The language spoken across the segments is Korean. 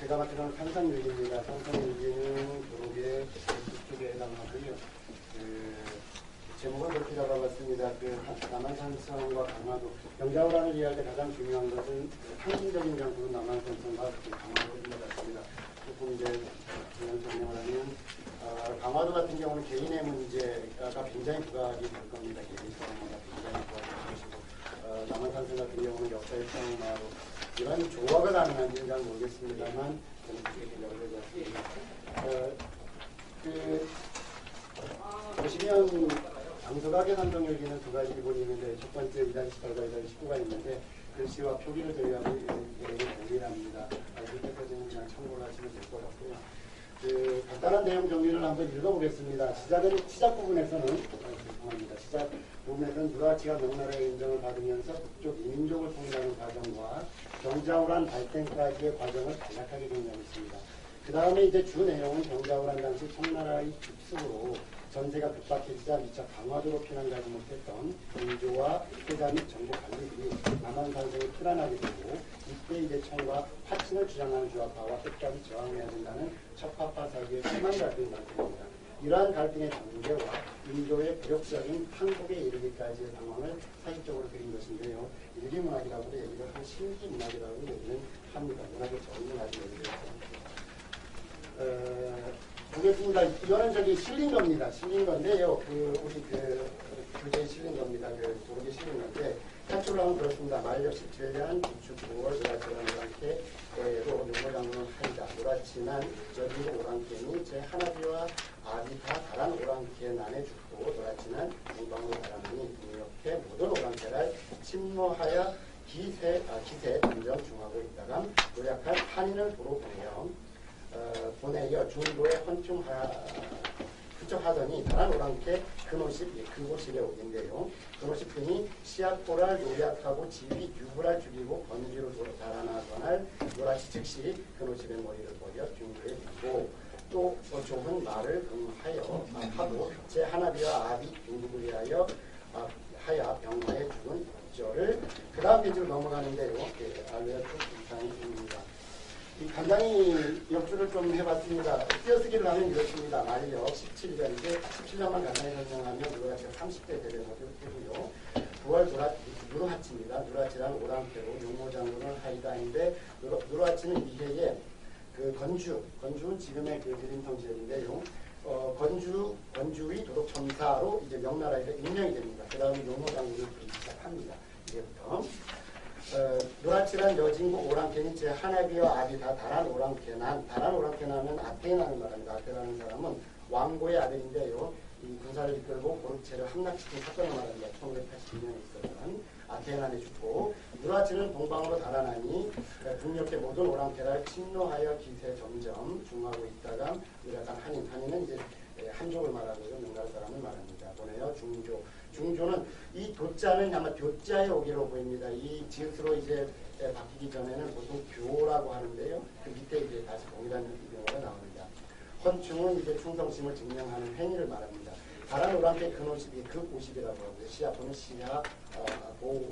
제가 맡은 건 산성유기입니다. 산성유기는 도로계 북쪽에 해당하고요. 제목을 그렇게 잡아봤습니다. 남한산성과 강화도. 경자호란을 이해할 때 가장 중요한 것은 상징적인 장소는 남한산성과 강화도인 것 같습니다. 조금 이제 그런 설명을 하면 강화도 같은 경우는 개인의 문제가 굉장히 부각이 될 겁니다. 개인의 경우가 굉장히 부각이 될 것이고 남한산성 같은 경우는 역사의 평화로 이런 조화가 가능한지는 잘 모르겠습니다만 저는 그렇게 생각을 하지 않습니다. 보시면 장소각의 산성유기는 두 가지 기본이 있는데 첫 번째 2-18과 2-19가 있는데 글씨와 표기를 저희하고 동일합니다. 그때까지는 그냥 참고를 하시면 될 것 같고요. 간단한 내용 정리를 한번 읽어보겠습니다. 시작 부분에서는 죄송합니다. 시작 부분에서는 누라치가 명나라의 인정을 받으면서 북쪽 이민족을 통일하는 과정과 경자호란 발생까지의 과정을 간략하게 정리하겠습니다. 그 다음에 이제 주 내용은 경자호란 당시 청나라의 급습으로 전세가 급박해지자 미처 강화도로 피난가지 못했던 인조와 세자 및 정보 관리들이 남한산성을 피난하게 되고 이때 이제 청과 파친을 주장하는 주화파와 끝까지 저항해야 된다는 척파파 사이의 심한 갈등이 발생합니다. 이러한 갈등의 전개와 인조의 굴욕적인 항복에 이르기까지의 상황을 사실적으로 그린 것인데요. 일기문학이라고도 얘기를 하고 실기문학이라고 얘기는 합니다. 문학의 전문학이 얘기를 보겠습니다. 이거는 실린 겁니다. 실린 건데요. 우리 교재에 실린 겁니다. 도록에 실린 건데, 탈출을 하면 그렇습니다. 말력 17년, 기축 9월, 노라치라는 오랑캐로 용모장군은 하이다. 노라치난 저기 오랑캐니 제 하나비와 아비 다 다란 오랑캐 난에 죽고, 노라치난 공방으로 달아나니 이렇게 모든 오랑캐를 침노하여 기세 점점 중하고 있다가 노력한 한인을 도로 보내여 중도에 헌충하더니 다른 오랑캐 그곳이래 오긴데요. 그곳이 등이 시약보랄 노약하고 지휘 유부랄 죽이고 번지로 달아나거날 노라치 즉시 그곳의 머리를 버려 중도에 두고 또 좁은 말을 하고 제 하나비와 아비 중국을 위하여 하야 병화에 죽은 저를 그 다음 페이지로 넘어가는데요. 알레아 쪽 이상입니다. 간단히 역주를 좀 해봤습니다. 띄어쓰기를 하면 이렇습니다. 말력 17년인데 17년만 간단히 설명하면 누라치가 30대 되고요. 9월 누라치입니다. 누라치라는 오랑캐로 용모장군을 하이다인데 누라치는 이해에 건주는 지금의 드림성 지역인데요. 건주의 도덕 첨사로 이제 명나라에서 임명이 됩니다. 그 다음에 용모장군을 부르기 시작합니다. 이제부터. 노라치란 여진국 오랑캐니 제 하나비와 아비 다 다란 오랑캐나는 아테나는 말합니다. 아테나는 사람은 왕고의 아들인데요. 이 군사를 이끌고 고르체를 함락시킨 사건을 말합니다. 1582년에 있었던 아테나에 죽고 노라치는 동방으로 달아나니 북녘의 모든 오랑캐를 침노하여 기세 점점 중하고 있다가 약간 한인은 이제 한족을 말하고요. 명나라 사람을 말합니다. 보내요. 중조는 이 도자는 아마 교자의 오기로 보입니다. 이 지읒으로 이제 바뀌기 전에는 보통 교라고 하는데요. 그 밑에 이제 다시 동일한 경우가 나옵니다. 헌충은 이제 충성심을 증명하는 행위를 말합니다. 다른 오랑캐 근오십이 극오십이라고 하고요. 시아포는 시야 보의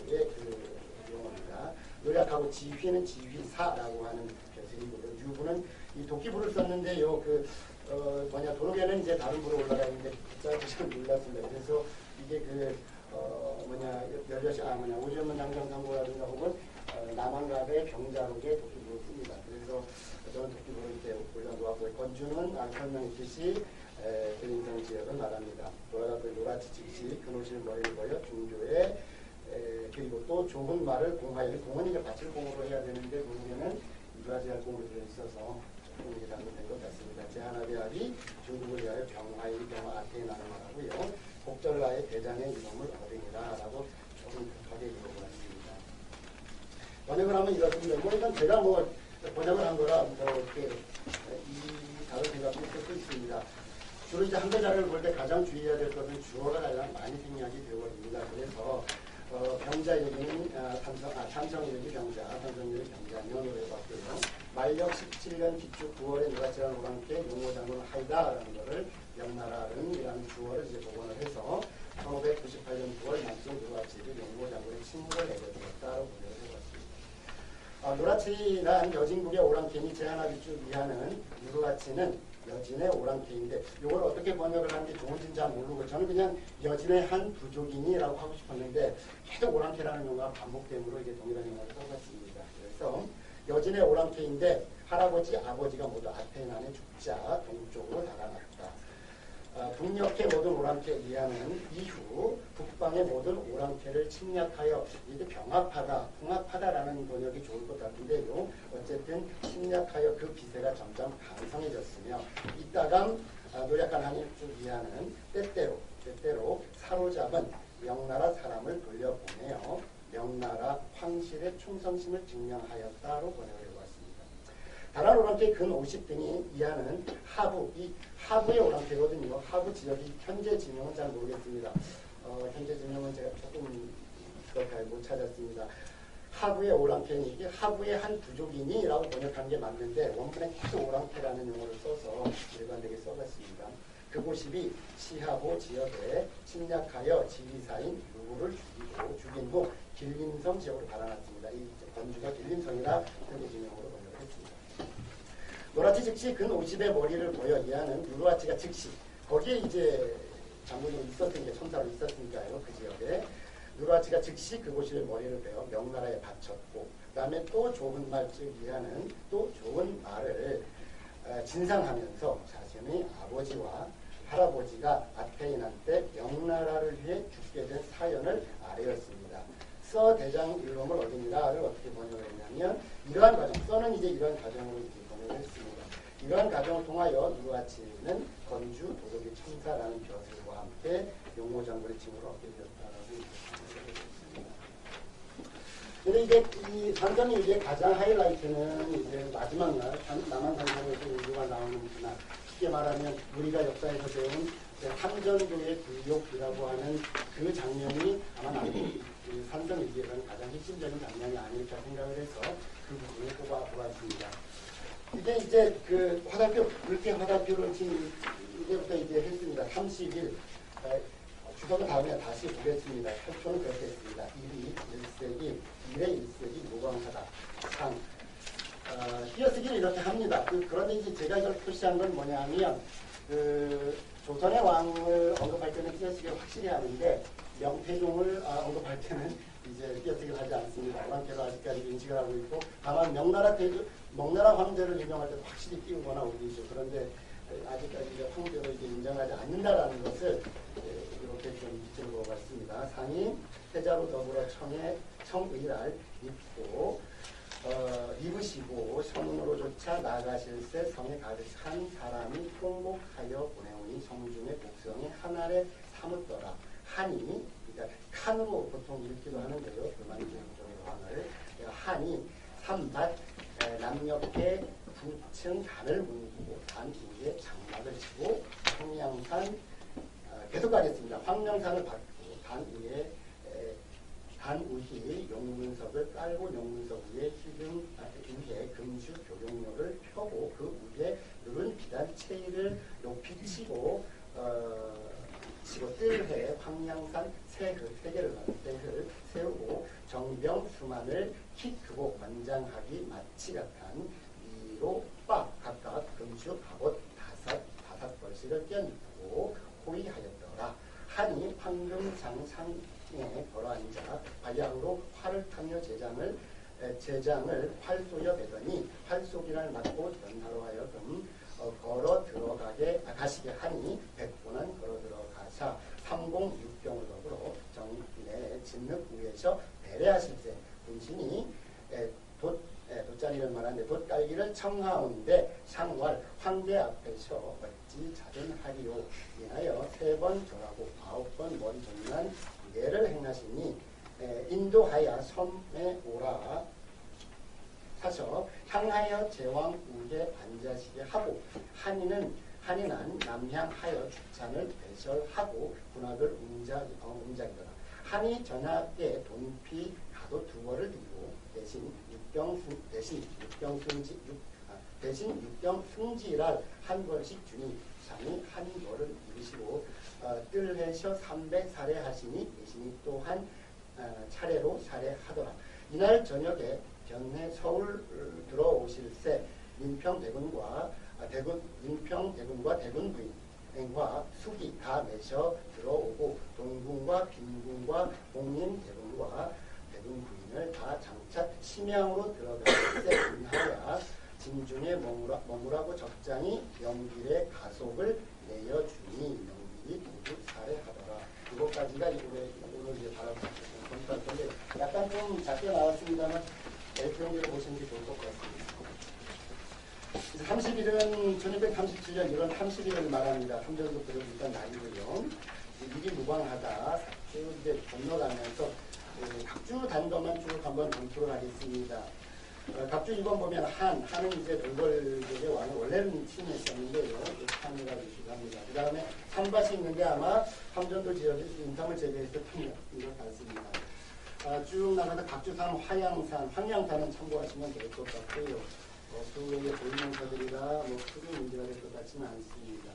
용어입니다. 노력하고 지휘는 지휘사라고 하는 표현이고요. 유부는 이 도끼부를 썼는데요. 도록에는 이제 다른 부로 올라가 있는데 제가 좀 놀랐습니다. 그래서 이게 오지연문 장정상고라든가 혹은 남한갑의 병자록에 도끼부를 씁니다. 그래서 저는 도끼부를 이렇게 올려놓았고요. 건주는 설명했듯이 드림성 지역을 말합니다. 노라치 즉시 그노실 머리를 버려 중조에 그리고 또 좋은 말을 공하여 공은 이제 밭을 공으로 해야 되는데 공에는 유라지할 공으로 들어있어서 조금 이게 잘못된 것 같습니다. 제 하나비아비 중국을 위하여 병화의 병화 아테나를 말하고요. 곡절라의 대장의 이름을 어린이라 라고 조금 급하게 읽어보았습니다. 번역을 하면 이렇습니다. 이건 제가 번역을 한 거라 이렇게 이 다른 생각도 쓸 수 있습니다. 주로 이제 한 글자를 볼 때 가장 주의해야 될 것은 주어가 가장 많이 생략이 되어버립니다. 그래서 병자 얘기는 삼성 얘기 병자, 삼성 얘기 병자 면으로 해봤고요. 말력 17년 기축 9월에 누라치라는 오랑캐 용모장군을 하이다라는 것을 명나라는이라는 주어를 이제 복원을 해서 1598년 9월 남쪽 누라치를 용모장군의 침묵을 내려주었다라고 번역을 해봤습니다. 누르아치란 여진국의 오랑캐니 제한하기 쭉 이하는 누르아치는 여진의 오랑캐인데 이걸 어떻게 번역을 하는지 좋은지는 잘 모르고 저는 그냥 여진의 한 부족이니라고 하고 싶었는데 계속 오랑캐라는 용어가 반복되므로 이제 동일한 용어를 써봤습니다. 그래서 여진의 오랑캐인데 할아버지, 아버지가 모두 아테나에 죽자 동쪽으로 달아났다. 북녘의 모든 오랑캐 이하는 이후 북방의 모든 오랑캐를 침략하여 이게 병합하다, 통합하다라는 번역이 좋을 것 같은데요. 어쨌든 침략하여 그 기세가 점점 강성해졌으며 이따감 노략한 한일 쭉 이하는 때때로 사로잡은 명나라 사람을 돌려보내어 명나라 황실의 충성심을 증명하였다로 번역을 해보았습니다. 다른 오랑캐 근 50등이 이하는 하부, 이 하부의 오랑캐거든요. 하부 지역이 현재 지명은 잘 모르겠습니다. 현재 지명은 제가 조금 그렇게 못 찾았습니다. 하부의 오랑캐니 이게 하부의 한 부족이니 라고 번역한 게 맞는데 원문에 계속 오랑캐라는 용어를 써서 일관되게 써봤습니다. 그 52 시하보 지역에 침략하여 지리사인 누구를 죽인 후 길림성 지역으로 달아났습니다. 이 건주가 길림성이라 현재 지명으로 번역을 했습니다. 노라치 즉시 근 50의 머리를 보여 이하는 누르아치가 즉시 거기에 이제 장군이 있었으니까 천사로 있었으니까요. 그 지역에 누르아치가 즉시 그곳의 머리를 베어 명나라에 바쳤고 그 다음에 또 좋은 말 즉 이하는 또 좋은 말을 진상하면서 자신의 아버지와 할아버지가 아테이난 때 명나라를 위해 죽게 된 사연을 아뢰었습니다. 서 대장 일rom을 얻으니라를 어떻게 번역을 했냐면 이러한 과정, 서는 이제 이러한 과정으로 번역을 했습니다. 이러한 과정을 통하여 누르아치는 건주 도덕의 천사라는 벼슬과 함께 용모장군의 칭호를 얻게 되었다라고 했습니다. 근데 이제 이 상점이 이제 가장 하이라이트는 이제 마지막 날 남한산성에서 인류가 나오는 날 쉽게 말하면 우리가 역사에서 배운 삼전도의 불욕이라고 하는 그 장면이 아마 나는 산성일기에서는 가장 핵심적인 장면이 아닐까 생각을 해서 그 부분을 꼽아보았습니다. 이게 이제 그 화살표, 물개 화살표를 지금 이제부터 이제 했습니다. 30일, 주석은 다음에 다시 보겠습니다. 표는 그렇게 했습니다. 1이 1세기, 1의 1세기 무광하다. 상. 띄어쓰기를 이렇게 합니다. 그런데 이제 제가 이걸 표시한 건 뭐냐면, 조선의 왕을 언급할 때는 띄어쓰기를 확실히 하는데, 명태종을 언급할 때는 이제 띄어쓰기를 하지 않습니다. 오랑캐로 아직까지 인식을 하고 있고, 다만 명나라 황제를 임명할 때도 확실히 띄우거나 올리죠. 그런데 아직까지 이제 황제로 이제 인정하지 않는다라는 것을 이렇게 좀 밑으로 보았습니다. 상이 태자로 더불어 청의랄 입고 입으시고 성으로조차 나가실새 성에 가득한 사람이 통곡하여 보내오니 성중의 곡성이 하늘에 사묻더라. 한이 그러니까 칸으로 보통 읽기도 하는데요. 그만이 종의 왕을 한이 삼밭 남녘에 부층 단을 문고 단 위에 장막을 치고 황량산 계속 가겠습니다. 황량산을 받고 단 위에 단 우희 용문석을 깔고 용문석 위에 위에 금주 교룡료를 펴고 그 위에 누른 비단 체의를 높이 치고 뜰해 황량산 세개를 세우고 정병 수만을 키 크고 관장하기 마치 같은 위로 빡 각각 금주 갑옷 다섯 벌씩을 껴입고 호위하였더라. 한이 황금장상에 걸어앉아 바양으로 활을 타며 제장을 활쏘여 배더니 활쏘기를 맞고 전하로 하여금 걸어 들어가게 가시게 하니 백분은 걸어 들어가사 삼공육병을 더불어 정인의 진흙 위에서 배례하실세 군신이 돗자리를 말하는데 돗깔기를 청하온데 상월 황제 앞에서 어찌 자전하리요. 인하여 3번 절하고 9번 머리 정난 예를 행하시니 인도하여 섬에 오라 사서 향하여 제왕 우에 앉으시게 하고 한이는 남향하여 주찬을 배설하고 군악을 움작이더라. 한이 전하께 돈피 가도 2벌을 드리고 대신 육병 승지랄 한 벌씩 주니 상이 한 벌을 이르시고 뜰해셔 300사례 하시니 대신이 또한 차례로 사례하더라. 이날 저녁에 견해 서울 들어오실새 인평 대군과 대군 부인과 숙이 다 내셔 들어오고 동군과 빈군과 공인 대군과 대군 부인을 다 장착 심양으로 들어가실새 인하야 진중에 머무라고 적장이 영길의 가속을 내어주니 영길이 모두 살해하더라. 이것까지가 오늘 이제 검토할 건데 약간 좀 작게 나왔습니다만 L평기로 보시는 게 좋을 것 같습니다. 30일은 1237년 1월 30일을 말합니다. 삼전도표를 일단 날이고요. 일이 무방하다. 쭉 이제 건너가면서 각주 단도만 쭉 한번 검토를 하겠습니다. 각주 2번 보면 한은 이제 돌궐족의 왕은 원래는 팀에 있었는데요. 한이라고 주장합니다. 그 다음에 산밭이 있는데 아마 함전도 지역에 인삼을 재배했었던 것 같습니다. 쭉 나가다 각주 3 황양산은 참고하시면 될 것 같고요. 그 외에 보이명사들이라 크게 문제가 될 것 같지는 않습니다.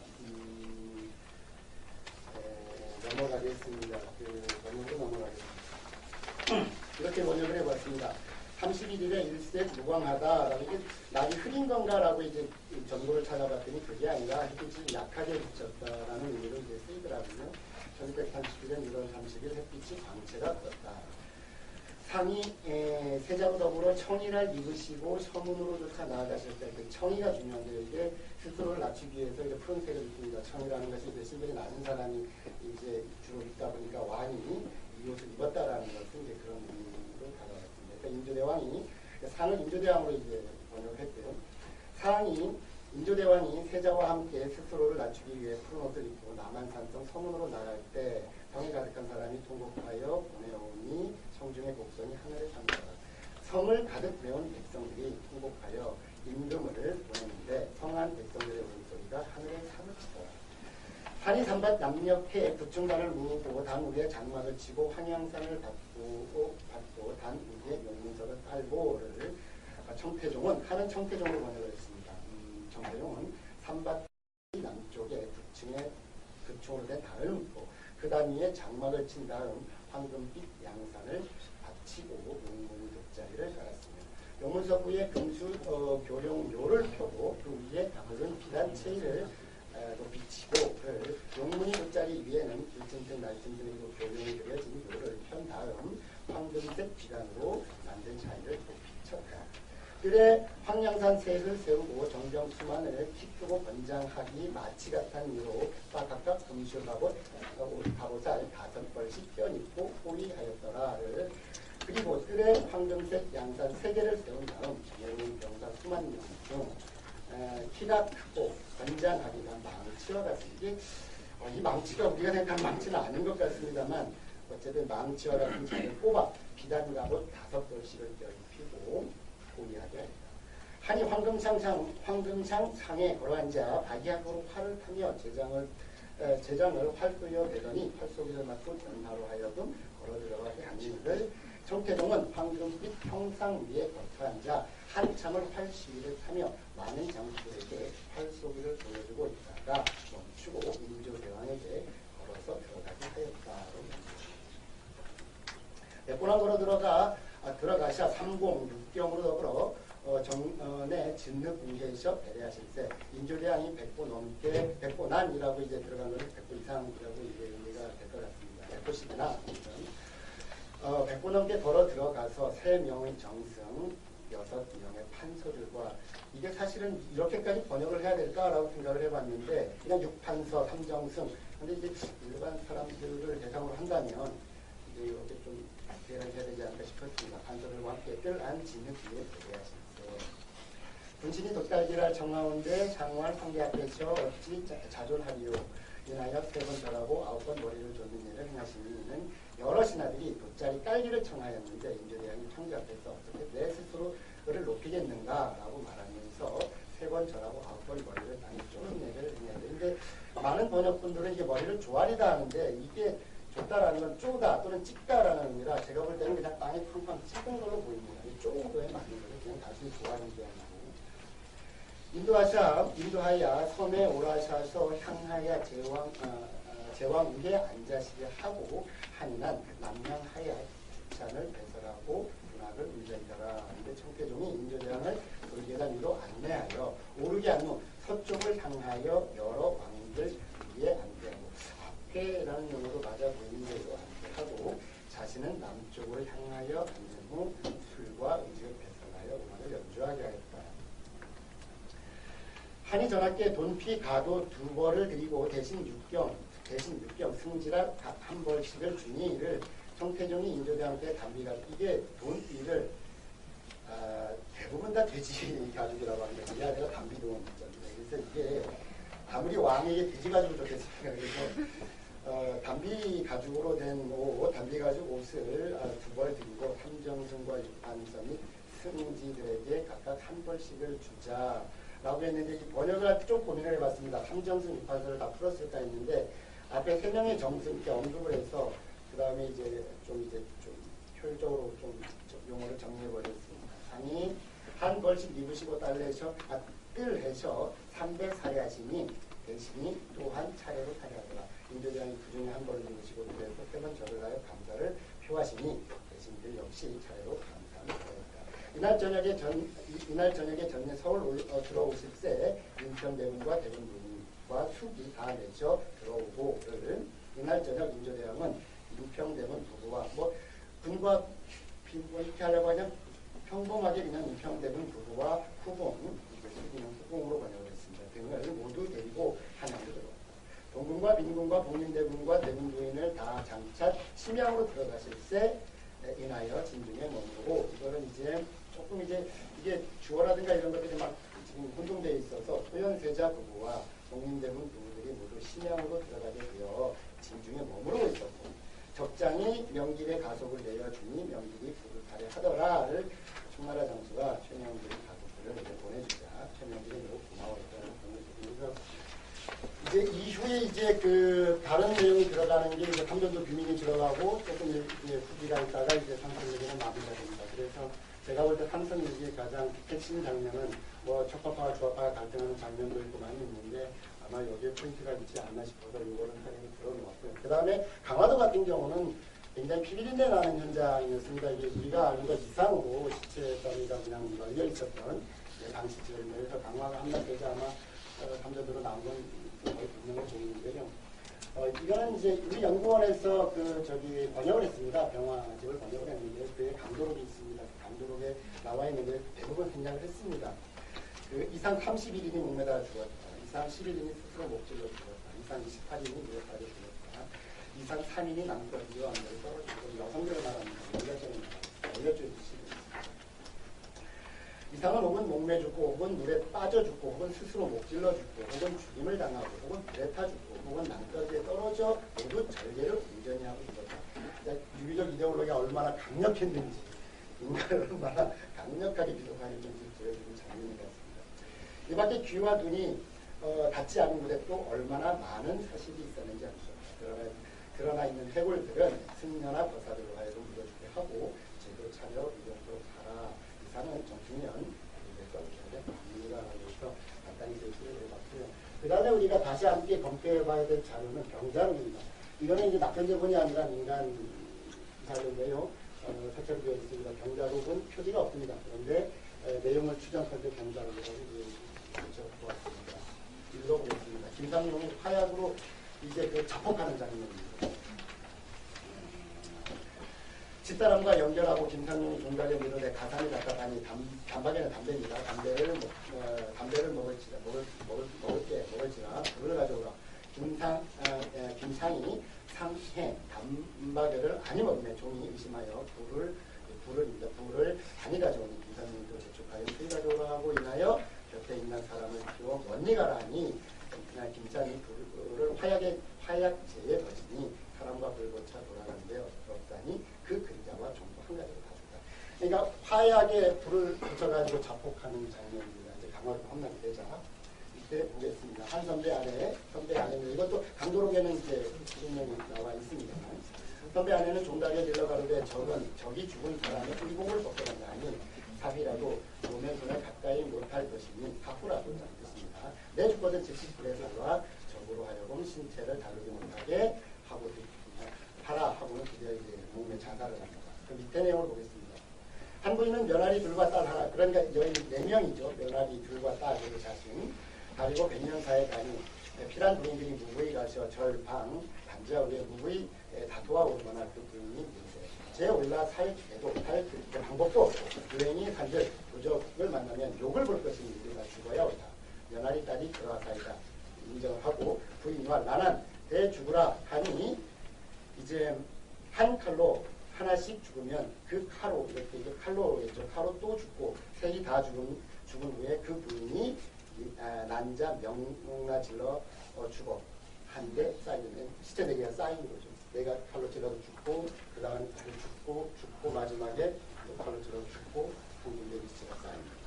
넘어가겠습니다. 번역으로 넘어가겠습니다. 이렇게 번역을 해봤습니다. 31일에 일색 무광하다. 이게 날이 흐린 건가라고 이제 정보를 찾아봤더니 그게 아니라 햇빛이 약하게 비쳤다라는 의미로 이제 쓰이더라고요. 1931년 1월 30일 햇빛이 광채가 떴다. 상이 세자로 더불어 청의를 입으시고 서문으로조차 나아가실 때 그 청의가 중요한데요. 이게 스스로를 낮추기 위해서 이제 푸른색을 입습니다. 청의라는 것이 이제 신분이 낮은 사람이 이제 주로 입다 보니까 왕이 이 옷을 입었다라는 것은 이제 그런 의미로 다가왔습니다. 그러니까 인조대왕이 상을 인조대왕으로 이제 번역했고요. 상이 인조대왕이 세자와 함께 스스로를 낮추기 위해 푸른 옷을 입고 남한산성 서문으로 나갈 때 성에 가득한 사람이 통곡하여 보내오니 성중의 곡선이 하늘에 삼더라. 성을 가득 메운 백성들이 통곡하여 임금을 보내는데 성한 백성들의 울음소리가 하늘에 사무치더라. 산이 산밭 남녘에 부충단을 무고 단 위에 장막을 치고 황양산을 받고 단 위에 용문석을 깔고를 청태종은 하는 청태종으로 번역을 했습니다. 청태종은 산밭 남쪽에 부충으로 된 다음 그 단위에 장막을 친 다음 황금빛 양산을 받치고 용문 돗자리를 깔았습니다. 용문석 위에 금수 교룡묘를 펴고 그 위에 붉은 피단 체를 비치고 용문이 돗자리 위에는 불침등 날침등으로 교룡이 그려진 묘를 편 다음 황금색 비단으로 만든 자리를 비쳤다. 그래 황양산 셋을 세우고 정경수만을 기쁘고 번장하기 마치 같은 이로 각각 금술하고 갑옷을 5벌씩 껴입고 호위하였더라를 그리고 뜰에 황금색 양산 3개를 세운 다음 정예로운 병사 수만 명 중 키가 크고 번장하기가 망치와 같은 이 망치가 우리가 생각한 망치는 아닌 것 같습니다만 어쨌든 망치와 같은 자를 뽑아 비단 갑옷 5벌씩을 껴입히고 호위하게 하였다. 한이 황금상 상에 걸어앉아 박이학으로 활을 타며 제장을 활쏘여 대더니 활쏘기를 맞고 전하로 하여금 걸어 들어가게 한 이를 청태종은 황금빛 평상 위에 걸터앉아 한참을 활시위를 타며 많은 장수들에게 활쏘기를 보여주고 있다가 멈추고 인조대왕에게 걸어서 들어가게 하였다. 백보나 걸어 들어가샤 삼공 육경으로 더불어 정내 진흙 위에서 배례하실세 인조대왕이 100보난이라고 이제 들어간 것은 100보 이상이라고 이제 의미가 될 것 같습니다. 100보씩이나 100보 넘게 걸어 들어가서 3명의 정승 6명의 판서들과 이게 사실은 이렇게까지 번역을 해야 될까라고 생각을 해봤는데 그냥 6판서 3정승 근데 이제 일반 사람들을 대상으로 한다면 이제 이렇게 좀 해야 되지 않을까 싶었습니다. 판서들과 함께 뜰안 진흙 위에 배례하실세 군신이 돛달기를 청하온데 장관 황제 앞에서 어찌 자존하리요. 인하여 3번 절하고 9번 머리를 줬는 일을 행하시는 여러 신하들이 돛자리 깔기를 청하였는데 인조대왕이 황제 앞에서 어떻게 내 스스로를 높이겠는가라고 말하면서 3번 절하고 9번 머리를 땅에 쪼는 일을 행하는데 많은 번역분들은 이게 머리를 조아리다 하는데 이게 줬다라는 건 쪼다 또는 찍다라는 의미라 제가 볼 때는 그냥 땅에 팡팡 찍은 걸로 보입니다. 쪼는 거에 맞는 거예요. 그냥 단순히 조아리는 게 아니고 인도하야 섬에 오라셔서 향하야 제왕 위에 앉으시게 하고 한이난 남향하야 주찬을 배설하고 문학을 의지하라. 근데 청태종이 인조대왕을 돌계단 위로 안내하여 오르게 한 후 서쪽을 향하여 여러 왕들 위에 안대하고, 앞에라는 용어도 맞아 보이는 대로 안대하고, 자신은 남쪽을 향하여 앉은 후 술과 음식을 배설하여 음악을 연주하게 하였다. 한이 전하께 돈피 가도 두 벌을 드리고 대신 육경 승지라 한 벌씩을 주니, 이를 청태종이 인조대왕 때 담비가, 이게 돈비를 대부분 다 돼지 가죽이라고 합니다. 이 아래가 담비돈. 그래서 이게 아무리 왕에게 돼지 가죽을 줬겠습니까? 그래서 담비 가죽으로 된 옷, 담비 가죽 옷을 두 벌 드리고 탐정승과 육판섬이 승지들에게 각각 한 벌씩을 주자라고 했는데, 이 번역을 할 때 좀 고민을 해봤습니다. 탐정승, 육판섬을 다 풀었을까 했는데 앞에 세 명의 정승 이렇게 언급을 해서 그 다음에 이제 좀 효율적으로 좀 용어를 정리해버렸습니다. 상이 한 벌씩 입으시고 뜰 해셔 300사례하시니 대신이 또한 차례로 사례하더라. 인조대왕이 그 중에 한 벌을 입으시고 그래서 때만 절을 하여 감사를 표하시니 대신들 역시 차례로 감사를 표했다. 이날 저녁에 전에 서울 들어오실세 인평대군과 대군부인과 숙이 다 내쳐 들어오고, 이날 저녁 인조대왕은 인평대군 부부와 군과 빈부 이렇게 하려고 하냐, 평범하게 그냥 인평대군 부부와 후궁, 숙이는 후궁으로 번역을 했습니다. 등을 모두 데리고 한양으로 들어왔다. 동군과 빈군과 복림대군과 대군부인을 다 장차 심양으로 들어가실세 인하여 진중에 머무르고, 이거는 이제 조금 이게 주어라든가 이런 것들이 막 지금 혼동되어 있어서 토연세자 부부와 복림대군 부부들이 모두 심양으로 들어가게 되어 진중에 머무르고 있었고, 적장이 명길의 가속을 내어주니 명길이 부를 탈의하더라를 총나라 장수가 최명길의 가속들을 보내주자 최명길이 매우 고마워했다는 그런 그래서 이제 이후에 이제 그 다른 내용이 들어가는 게 이제 삼전도 비밀이 들어가고 조금 이제 후기가 있다가 이제 삼성얘기는 마무리가 됩니다. 그래서 제가 볼 때 삼성얘기의 가장 핵심 장면은 척파파와 주화파가 갈등하는 장면도 있고 많이 있는데, 아마 여기에 포인트가 있지 않나 싶어서 이거는 사진을 들어놓았고요. 그 다음에 강화도 같은 경우는 굉장히 피비린내 나는 현장이었습니다. 이게 우리가 아는 것 이상으로 시체 더미가 그냥 널려 있었던 방시체였는데, 그래서 강화가 함락되지 아마 삼전도로 나온 건 거의 분명히 보이는데요. 이거는 이제 우리 연구원에서 번역을 했습니다. 병화집을 번역을 했는데, 그게 강도록이 있습니다. 강도록에 나와 있는데 대부분 등장을 했습니다. 이상 31인이 목매달아 죽었다. 이상 11인이 스스로 목질러 죽었다. 이상 28인이 무역하게 죽었다. 이상 3인이 남편이와 안전을 떨어지고, 여성들을 말합니다. 올려주는 이상은 혹은 목매 죽고, 혹은 물에 빠져 죽고, 혹은 스스로 목질러 죽고, 혹은 죽임을 당하고, 혹은 불에 타 죽고, 혹은 낭떠러지에 떨어져 모두 절개를 온전히 하고 죽었다. 유기적 이데올로기가 얼마나 강력했는지, 인간을 얼마나 강력하게 비속하는지 보여주는 장면인 것 같습니다. 이 밖에 귀와 눈이 닿지 않은 무대도 얼마나 많은 사실이 있었는지 압니다. 드러나 있는 해골들은 승려나 거사들로 하여금 묻어주게 하고, 제도 차려 이정도로 살아. 이사는 정중년 이렇게 합니다라고 간단히 제시를 해봤고요. 그 다음에 우리가 다시 함께 검토해봐야 될 자료는 병자록입니다. 이거는 이제 낙현제본이 아니라 민간 자료인데요. 색깔되어 있습니다. 병자록은 표지가 없습니다. 그런데 내용을 추정할 때 병자록이라고 적어보았습니다. 읽어보겠습니다. 김상용이 화약으로 이제 자폭하는 장면입니다. 집사람과 연결하고 김상용이 종달에 밀어내 가산이 답답하니 단박에는 담배입니다. 담배를 먹을지라 불을 가져오라. 김상이 상해 단박에를 아니 먹으면 종이 의심하여 불을 많이 가져오니 김상용도 재촉하여 불 가져오라 하고 인하여 곁에 있는 사람을 키워 멀리 가라 하니 김상이 불을 화약재에 던지니 사람과 불 고차 돌아가는데 없다니 그 그림자와 전부 한 가지로 봐준다. 그러니까 화약에 불을 붙여가지고 자폭하는 장면입니다. 이제 강화로 함락이 되자 이때 보겠습니다. 한 선배 안에는 이것도 강도록에는 이제 분명히 나와 있습니다만, 선배 안에는 종다리에 들러가는데 적이 죽은 사람의 의복을 벗고 간다니 삽이라도 몸의 손에 가까이 못할 것이니 가꾸라도 뜻입니다. 내 죽거든 즉시 불에 살아 적으로 하여금 신체를 다루지 못하게 하고 하라 하고는 그저 이제 몸에 자살을 합니다. 그 밑에 내용을 보겠습니다. 부인은 며느리 둘과 딸 하나, 그러니까 여인 4명이죠. 며느리 둘과 딸, 그리고 자신. 가지고 백년사에 가니 필한 부인들이 무부히 가서 절방, 단지와 우리의 무부히 다투와 오거나 그 부인이 문제. 제 올라 살 애도 할 방법도 없고 유행이 산들 부적을 만나면 욕을 볼 것이니 우리가 죽어야 옳다. 며느리 딸이 그러하사이다 인정을 하고 부인과 나는 대 죽으라 하니 이제 한 칼로 하나씩 죽으면 그 칼로 이렇게 칼로 또 죽고 셋이 다 죽은 후에 그 부인이 난자 명나 질러 죽어 한 대 쌓이면 시체 4개가 쌓인 거죠. 내가 칼로 찔러서 죽고 그 다음에 칼로 죽고 마지막에 또 칼로 찔러서 죽고 동굴 4개 시체가 쌓인 거죠.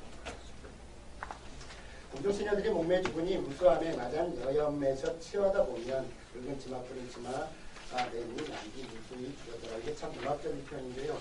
공중시녀들이 몸매 죽으니 무수함에 맞은 여염에서 치어다 보면 붉은 치마 푸른 치마 내니 남기 무수히 죽었더라. 이게 참 문학적인 표현인데요.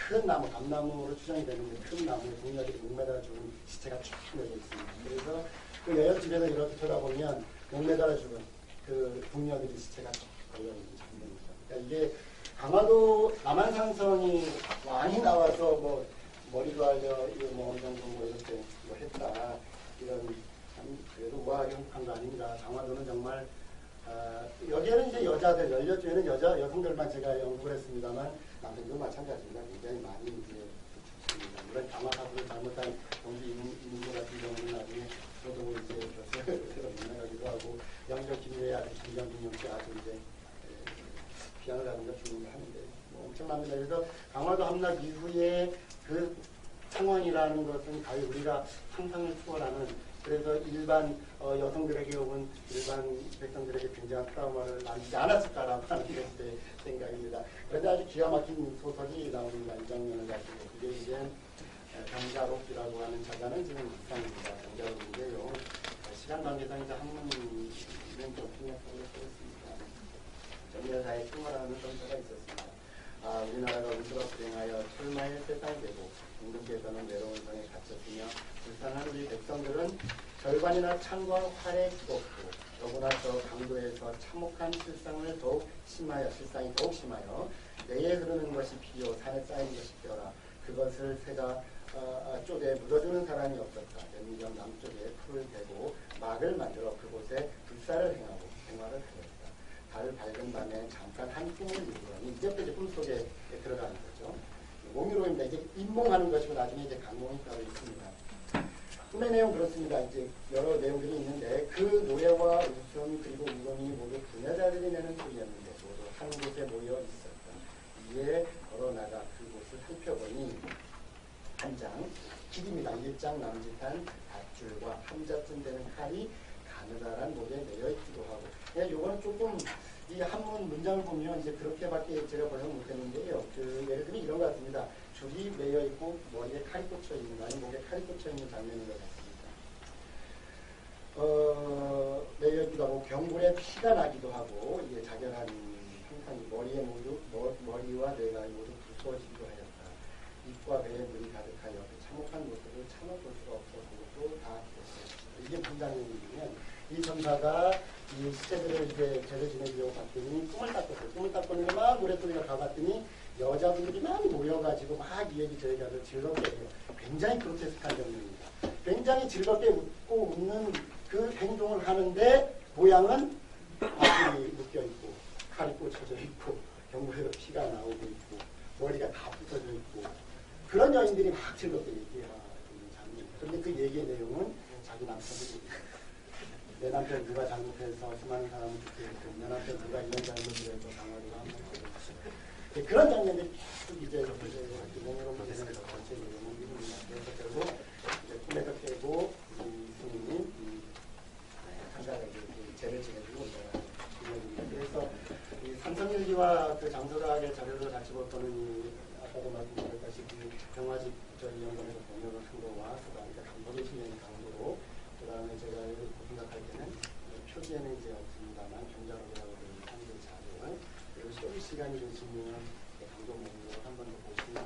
큰 나무, 감나무로 추정이 되는데 큰 나무에 공녀들이 목매달아 죽은 시체가 쫙 열려 있습니다. 그래서 그 여염집에서 이렇게 쳐다보면 목매달아 죽은 그 궁녀들이 시체가 쫙 걸려있는 장면이죠. 그러니까 이게 강화도 남한산성이 많이 나와서 뭐 머리도 알려 이거 뭐 어느 정도 뭐 이렇게 뭐 했다 이런 참 그래도 우아하게 행복한 거 아닌가. 강화도는 정말 여기에는 이제 여자들, 연료주에는 여성들만 제가 연구를 했습니다만 남성도 마찬가지입니다. 굉장히 많이 이제 죽습니다. 물론 강화사부를 잘못한 동기 인물 같은 경우는 나중에 저도 이제 교수로 만나가기도 하고 영적 기밀의 아주 김정균 아주 이제 비양을 하는 걸 주는 걸 하는데 뭐 엄청납니다. 그래서 강화도 함락 이후에 그 상황이라는 것은 거의 우리가 상상을 초월하는 그래서 일반 여성들에게 혹은 일반 백성들에게 굉장한 트라우마를 남기지 않았을까라고 하는 게 제 생각입니다. 그런데 아주 기가 막힌 소설이 나옵니다. 이 장면을 가지고. 그게 이제 병자록이라고 하는 저자는 지금 이상입니다. 병자록인데요. 시간 관계상 이제 한문은 좀 통역하고 그렇습니다. 전여사의 생활하는 전사가 있었습니다. 우리나라가 우주가 불행하여 출마의 세상이 되고 임금께서는 외로운 성에 갇혔으며 불쌍한 우리 백성들은 절반이나 창과 활에 죽었고 더구나 저 강도에서 참혹한 실상이 더욱 심하여 내에 흐르는 것이 피요 산에 쌓이는 것이 뼈라 그것을 새가 쪽에 묻어주는 사람이 없었다. 연미경 남쪽에 풀을 대고 막을 만들어 그곳에 불사를 행하고 생활을 하였다. 달 밝은 밤에 잠깐 한 꿈을 이루더니 이제부터 이제 꿈속에 들어가는 거죠. 몽유로입니다. 이제 인몽하는 것이고 나중에 이제 강몽이 따로 있습니다. 꿈의 내용 그렇습니다. 이제 여러 내용들이 있는데 그 노래와 웃음 그리고 우음이 모두 부녀자들이 내는 소리였는데 모두 한 곳에 모여 있었다. 이에 걸어나가 그곳을 살펴보니 한 장 길입니다. 1장 남짓한 밧줄과 함자쯤 되는 칼이 가느다란 목에 매여 있기도 하고 요거는 조금 이 한문 문장을 보면 이제 그렇게밖에 제가 번역 못했는데요. 예를 들면 이런 것 같습니다. 줄이 매여 있고 머리에 칼이 꽂혀 있는 아니 목에 칼이 꽂혀 있는 장면인 것 같습니다. 매여 있기도 하고 경골에 피가 나기도 하고 이게 자결한 형상이 머리와 뇌가 모두 부서지기도 하였다. 입과 배에 물이 가득하여 그 참혹한 모습을 참아볼 수가 없어서 그것도 다 이게 무슨 장면이냐면 이 전사가 이 시체들을 이제 제대 지내려고 봤더니 꿈을 닦았어요. 꿈을 닦았는데 막 노랫소리가 가봤더니 여자분들이 막 모여가지고 막 이 얘기 저 얘기하고 즐겁게 해요. 굉장히 그로테스크한 장면입니다. 굉장히 즐겁게 웃고 웃는 그 행동을 하는데 모양은 밧줄이 묶여있고 칼이 꽂혀져 있고 경부에서 피가 나오고 있고 머리가 다 부서져 있고 그런 여인들이 막 즐겁게 얘기하는 장면. 그런데 그 얘기의 내용은 자기 남편들이 내 남편 누가 잘못해서 수많은 사람을 죽게 했고 내 남편 누가 이런 잘못을 해서 강화도가 한번 걸렸어. 그런 장면들이 계속 이제 영어로 되는 전체 내용은 이루어집니다. 그래서 결국 이제 꿈에서 깨고 이 스님이 한가하게 죄를 지내주고 올라가는 기념입니다. 그래서 이 삼성일기와 그 장서각의 자료를 같이 볼 거는 아까도 말씀드렸다시피 경화집 저희 연구원에서 번역을 한 거와 그다음에 감독의 신명의 강도로 그다음에 제가 생각할 때는 표지에는 이제 없습니다만 경자록이라고 되는 한글 자료 그리고 소위 시간이 좀 지면 강도 목록을 한 번 더 보시면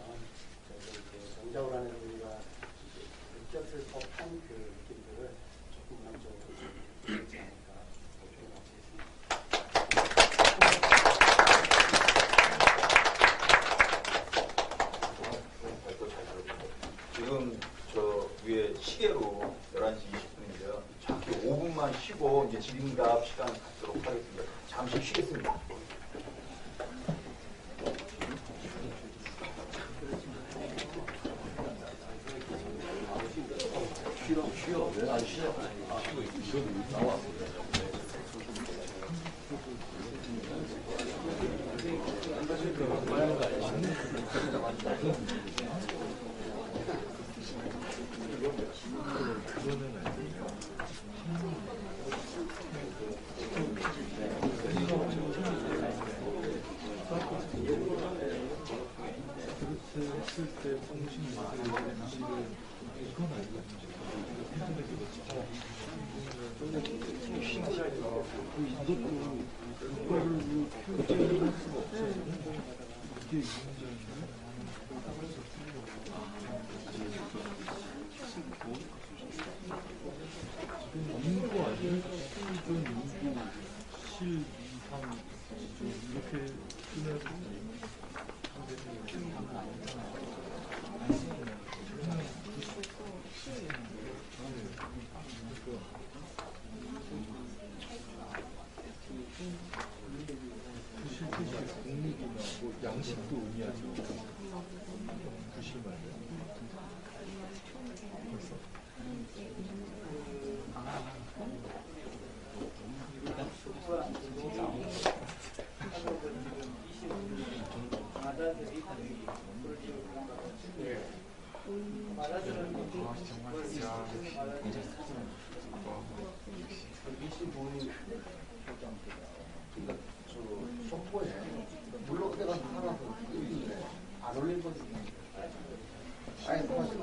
저희 경자호라는 우리가 느꼈을 법한 그 느낌들을 조금 문학적으로 있지 않을까 그렇게 마치겠습니다. 잠시 쉬겠습니다. 쉬어. 왜 안 쉬어? 쉬고 나와. 양식도 의미하죠. 부실만 벌써. 속보에 물론 그때 가서 살아서 있는데 안 올릴 거거든요. 아예 사실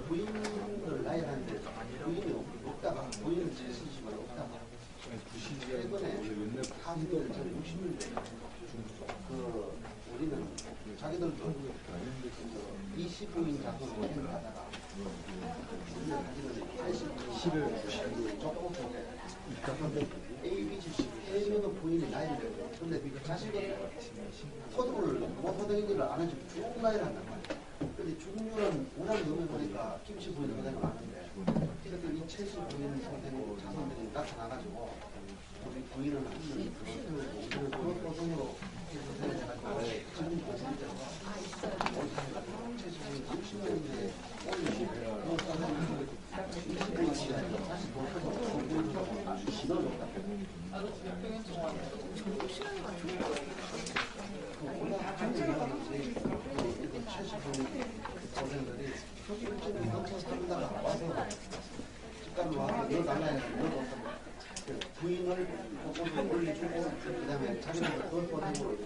부인을 나이하는데 부인이 없다가 부인을 제시시면 없다가 최근에 하기들 60년대 그 우리는 자기들도 20부인 작업을 하다가 우리는 하기는 80부인 조금 속에 ABCC 해명은 부인이 나이를 내고 근데 자식은 소득을 못 호등이들을 안 해주고 쭉 나이를 한단 말이야. 근데 중류는 워낙 넘어보니까 김씨 부인을 고생을 하는데 그래도 이 최씨 부인 상태로 자손들이 나타나가지고 우리 부인은 하는 우리는 그것으로 고생해가지고 지금 고생했잖아. 최씨 부인 60년대 올리시고 다시 돌아서 신어줬다. 고생들이 실제로 넘쳐 살다가 와서 집값을 와서 너 달라야 부인을 보고 올리주고 그 다음에 자기는 더 고생으로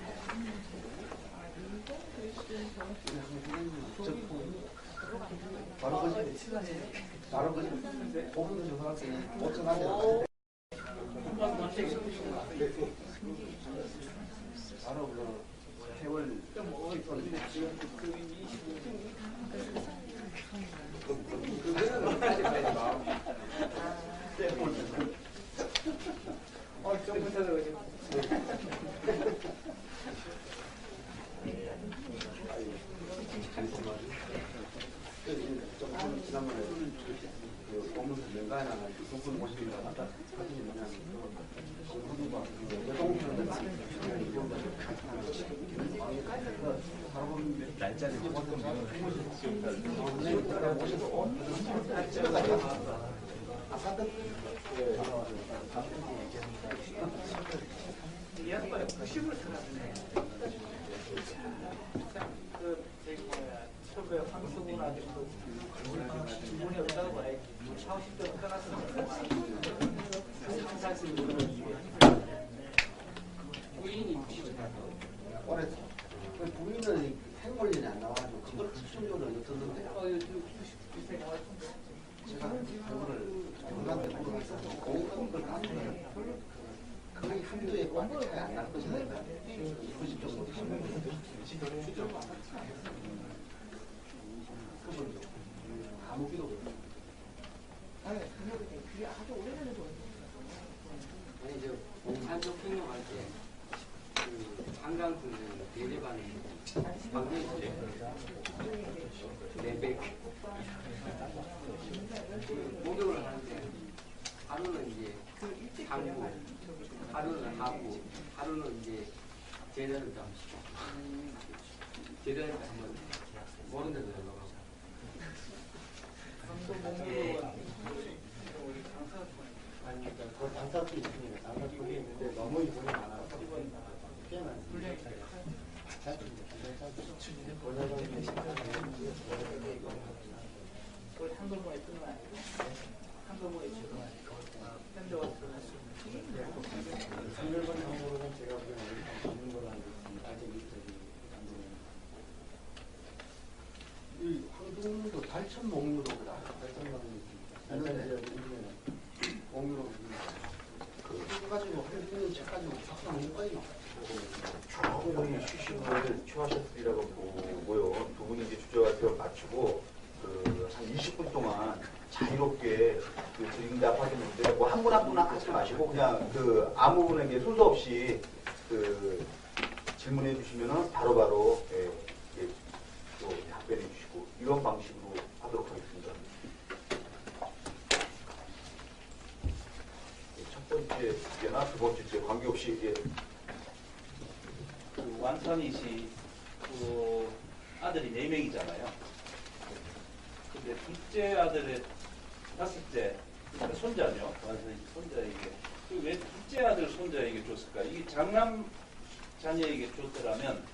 바로 그 보험도 조사할 때 5천 하잖아. 바로 그 세월 조금 지난번에 그 보면서 명가에 나가 두분 모시기가 하다 사진이 뭐냐면 후두가 여동생들 날짜를 이 양반이 90을 살았네. 그 저기 뭐야 처음에 황수군 아직도 주문이 없다고 봐야지. 40대로 떠나서 상사실 부인이 90을 살았어. 올해 부인은 행벌년이 안 나와가지고 그걸 집중적으로 여쭸는데 제가 그거를 정관한테 물어봤어요. 한두에 꽉 차이 안 날 것이다. 90 정도 되시면 아무 필요 없어요. 아니, 그게 아주 오래전에 보는 아니 저 공산적 행동할 때 그 한강 선생 대리반이 방송이죠. 내백 목욕을 하는데 하루는 이제 상부, 하루는 하부, 하루는 이제 제자를 담시고 제자를 한번 모른 데도 들어가고. 아니, 그 장사꾼이 있습니다. 장사꾼이 있는데 너무 이분이 많아서 꽤 많습니다. 그걸 한국어에 쓰는 거 아니고 한국어에 쓰는 거 아니고 현대어 쓰는 성별번 정도로는 제가 보기에는 없는 걸로 알고 있습니다. 아직 이 황동도 달천 목류로 그다. 결정하고 있습니다. 달천 목류로 그거 가지고 할 수 있는 책 가지고 박사 논문까지 충분히 휴식을 취하셨으리라고 보고요. 두 분이 이제 주저와서 마치고 한 20분 동안 자유롭게 응답하셨는데 뭐 한 분 한 분 하지 마시고 그냥 아무 분에게 순서 없이 질문해 주시면은 바로바로 또 답변해 주시고 이런 방식으로 하도록 하겠습니다. 첫 번째 주제나 두 번째 주제 관계없이 완선이 아들이 4명이잖아요. 근데 둘째 아들의 5째, 그러니까 손자죠. 완선이 손자에게. 왜 둘째 아들 손자에게 줬을까? 이게 장남 자녀에게 줬더라면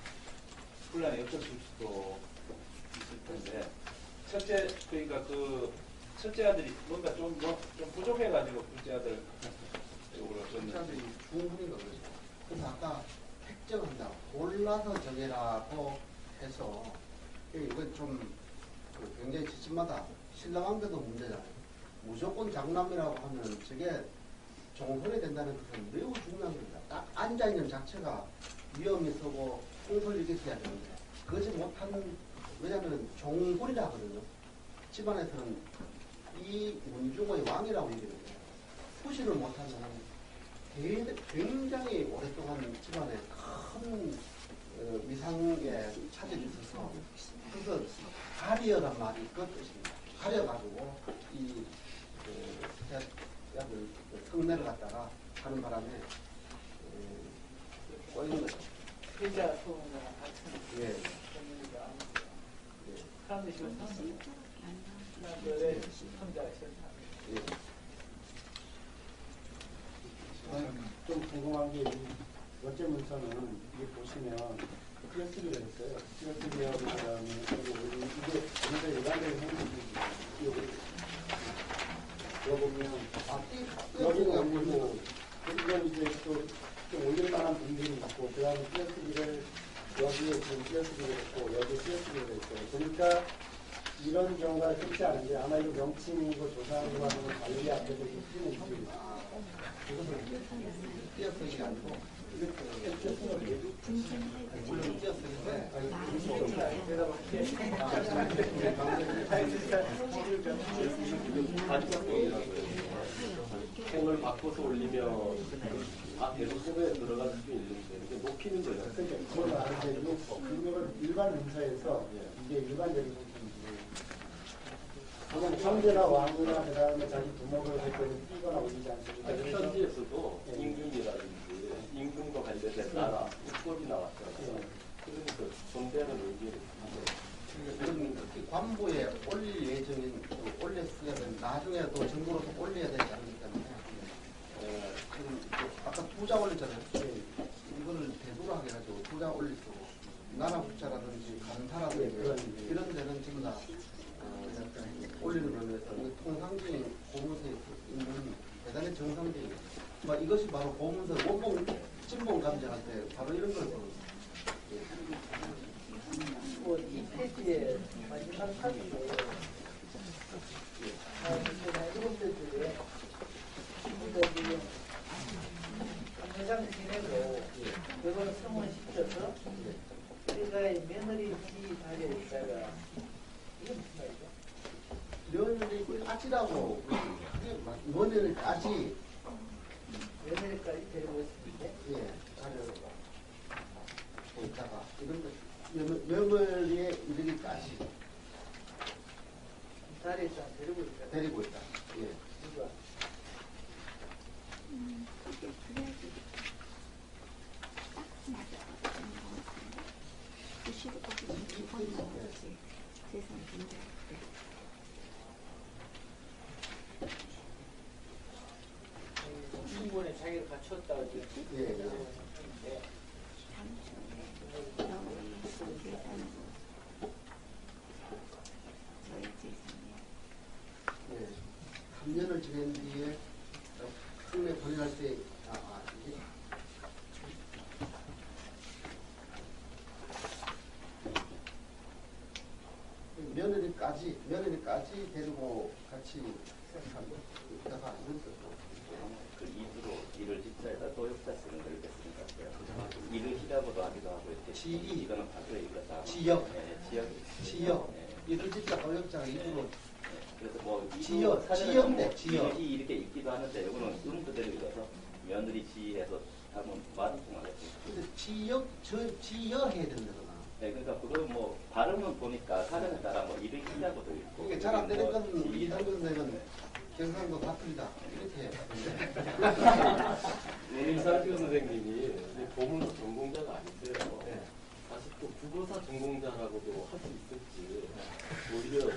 혼란이 없었을 수도 있을 텐데, 그러니까 첫째 아들이 뭔가 좀 부족해가지고 둘째 아들 쪽으로 줬는데. 사람들이 중분인 거죠. 그래서 아까 택정한다, 골라서 정해라고 해서 이건 좀 굉장히 지침마다 신랑한테도 문제잖아요. 무조건 장남이라고 하면 저게 종손이 된다는 것은 매우 중요한 겁니다. 딱 앉아있는 자체가 위험이 서고 홍소를 일으켜야 되는데 그러지 못하는, 왜냐하면 종손이라 하거든요. 집안에서는 이 문중의 왕이라고 얘기하는데 후신을 못하면 굉장히 오랫동안 집안에 큰 위상에 차질이 있어서 그래서 가려란 말이 그 뜻입니다. 가려가지고 이 약을 성내를 갖다가 하는 바람에 꼬이는 거죠. 필자 소문과 같은 예. 사람들이 지금 남들의 손자가 싫다. 예. 좀 궁금한 게 이 번째 문서는 이게 보시면 띄어쓰기를 했어요. 띄어쓰기하고 그다음에 이게 먼저 일반적인 형식이고 이거 보면 여기는 올리고 이건 이제 좀 올릴 만한 분들이 있고 그다음에 띄어쓰기를 여기에 지금 띄어쓰기를 했고 여기에 띄어쓰기를 했어요. 그러니까 이런 경우가 쉽지 않은데 아마 이거 명칭이고 조사하고 하는 건 관리 앞에서 쓰는 일입니다. 이것은 띄어쓰기가 아니고 띄어쓰기인데 행을 바꿔서 올리면 계속 속에 들어갈 수도 있는데 이게 높이는 거예요. 그러니까 그걸 말하는데 그거는 일반 문서에서 이게 일반적인 문서인지 그냥 형제나 왕이나 그다음에 자기 부모를 할 때는 띄거나 올리지 않습니까? 그래서 편지에서도 임금이라든지 임금과 관련된 나라 국법이 나왔잖아요. 그러니까 존대하는 의미를 그런 관부에 올릴 예정인 올렸어야 되는 나중에 또 정부로서 올려야 되지 않기 때문에 지금 아까 부자 올렸잖아요. 이거를 대두로 해가지고 부자 올릴 거고 나라 부자라든지 감사라든지 이런 데는 지금 다 올리는 의미에서 통상적인 고문서에 있는 대단히 정상적인 이것이 바로 고문서 원본 진본 감정할 때 바로 이런 걸 이 페이지의 마지막 사진에 일곱 대 중에 지금 세상 하고 며느리까지 며느리까지 데리고 있는데 예, 자료를 있다가 이런 거 며느리에 이르기까지 다리에서 데리고 있다. 데리고 있다. 예. 누가? 충분히 자기를 갖췄다고 했지. 예, 예. 예. 3년을 지낸 뒤에 국내 보내갈 때 이게 며느리까지 데리고 같이 생각하고 있다가 이런 것도 그 이주로 일을 집사에다 도역자 쓰는 걸 이렇게 쓰는 것 같아요. 일을 시라고도 하기도 하고 이렇게 지이. 이거는 바꾸어 읽었다. 지역. 지역. 지역. 네. 이들 집사 도역자가 입으로 그래서 뭐 지역, 지역네, 지역. 이 이렇게 읽기도 하는데 이거는 그대로 읽어서 며느리 지에서 하면 말은 통하겠죠. 근데 지역 해야 된다거나. 네, 그러니까 그거 뭐 발음은 보니까 사전에 따라 뭐 일을 시라고도 읽고. 이게 잘 안 되는 뭐 건 지- 이런 건데는 경상도 바쁩니다. 이렇게. 윤인상규 선생님이 보문서 전공자가 아니세요. 네. 사실 또 국어사 전공자라고도 할 수 있을지 오히려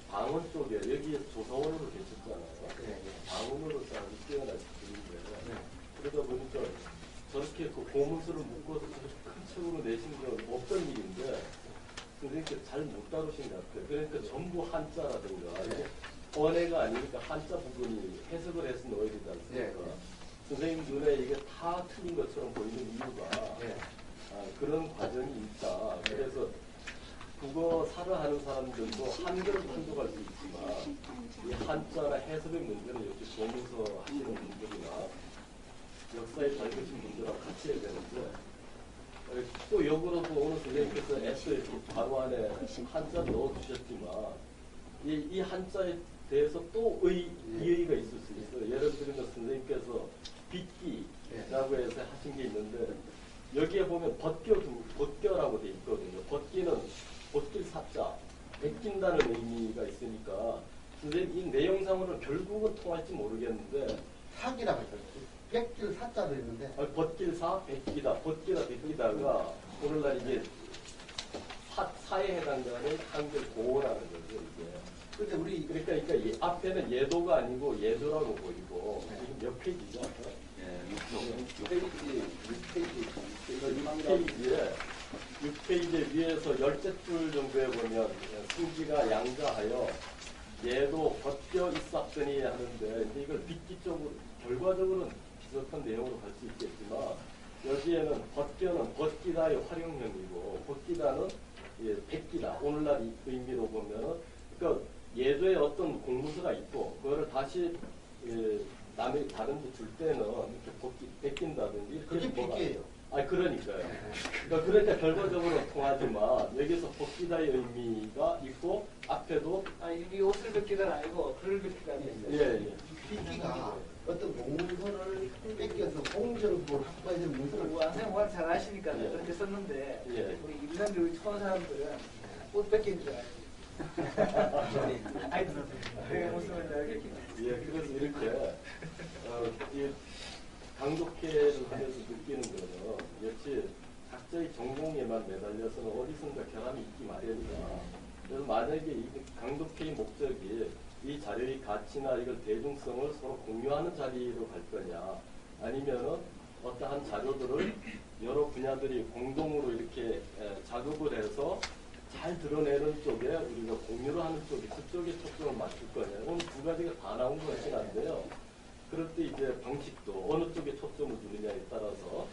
방언 쪽에 여기에 조사원으로 계셨잖아요. 네. 방언으로 잘 뛰어날 분인데 네. 그러다 보니까 저렇게 그 보문서를 묶어서 저렇게 큰 책으로 내신 건 없던 일인데 선생님께 잘 못 다루신 것 같아요. 그러니까 전부 한자라든가 이게 언어가 아니니까 한자 부분이 해석을 해서 넣어야 되지 않습니까? 네. 선생님 눈에 이게 다 틀린 것처럼 보이는 이유가 네. 그런 과정이 있다. 그래서 국어사를 하는 사람들도 한글을 판독할 수 있지만 이 한자나 해석의 문제는 역시 보면서 하시는 분들이나 역사에 잘 계신 분들하고 같이 해야 되는데 또 역으로도 오늘 선생님께서 애써 이렇게 바로 안에 한자 넣어주셨지만 이 한자에 대해서 또 이의가 있을 수 있어요. 예를 들면 선생님께서 빗기라고 해서 하신 게 있는데 여기에 보면 벗겨라고 돼 있거든요. 벗기는 벗길 사자, 벗긴다는 의미가 있으니까 선생님 이 내용상으로는 결국은 통할지 모르겠는데 사기라고 했죠. 백길 사자도 있는데 벗길 사, 벗기다, 벗기다, 벗기다가 오늘날 이게 사에 해당되는 한글 고어라는 거죠. 이게. 근데 우리 그러니까 이 앞에는 예도가 아니고 예도라고 보이고 지금 몇 페이지죠? 페이지에 6페이지 위에서 10줄 정도에 보면 승기가 양자하여 얘도 벗겨 있었더니 하는데 이제 이걸 빗기 쪽으로 결과적으로는 비슷한 내용으로 갈 수 있겠지만 여기에는 벗겨는 벗기다의 활용형이고 벗기다는 벗기다 오늘날 이 의미로 보면은 그러니까 예도에 어떤 공문서가 있고 그거를 다시 남의 다른 데 줄 때는 이렇게 벗긴다든지 그게 빗기예요. 그러니까요. 그러니까 결과적으로 통하지만 여기서 벗기다의 의미가 있고 앞에도 이 옷을 벗기다는 아니고 글을 벗기다는 예. 빗기가 어떤 공문서를 뺏겨서 공정부를 확보해야 되는 문서를 선생님 말 잘 아시니까 예. 그렇게 썼는데 예. 우리 일반적으로 우리 처음 사람들은 옷 뺏긴 줄 알지. 아이고, 무슨 말인지 알겠긴 예, 그래서 이렇게 이 강독회를 하면서 느끼는 거는 역시 각자의 전공에만 매달려서는 어디선가 결함이 있기 마련이다. 그래서 만약에 이 강독회의 목적이 이 자료의 가치나 이걸 대중성을 서로 공유하는 자리로 갈 거냐, 아니면은 어떠한 자료들을 여러 분야들이 공동으로 이렇게 작업을 해서 잘 드러내는 쪽에 우리가 공유를 하는 쪽에 그쪽에 초점을 맞출 거냐. 오늘 두 가지가 다 나온 것이긴 한데요. 그럴 때 이제 방식도 어느 쪽에 초점을 두느냐에 따라서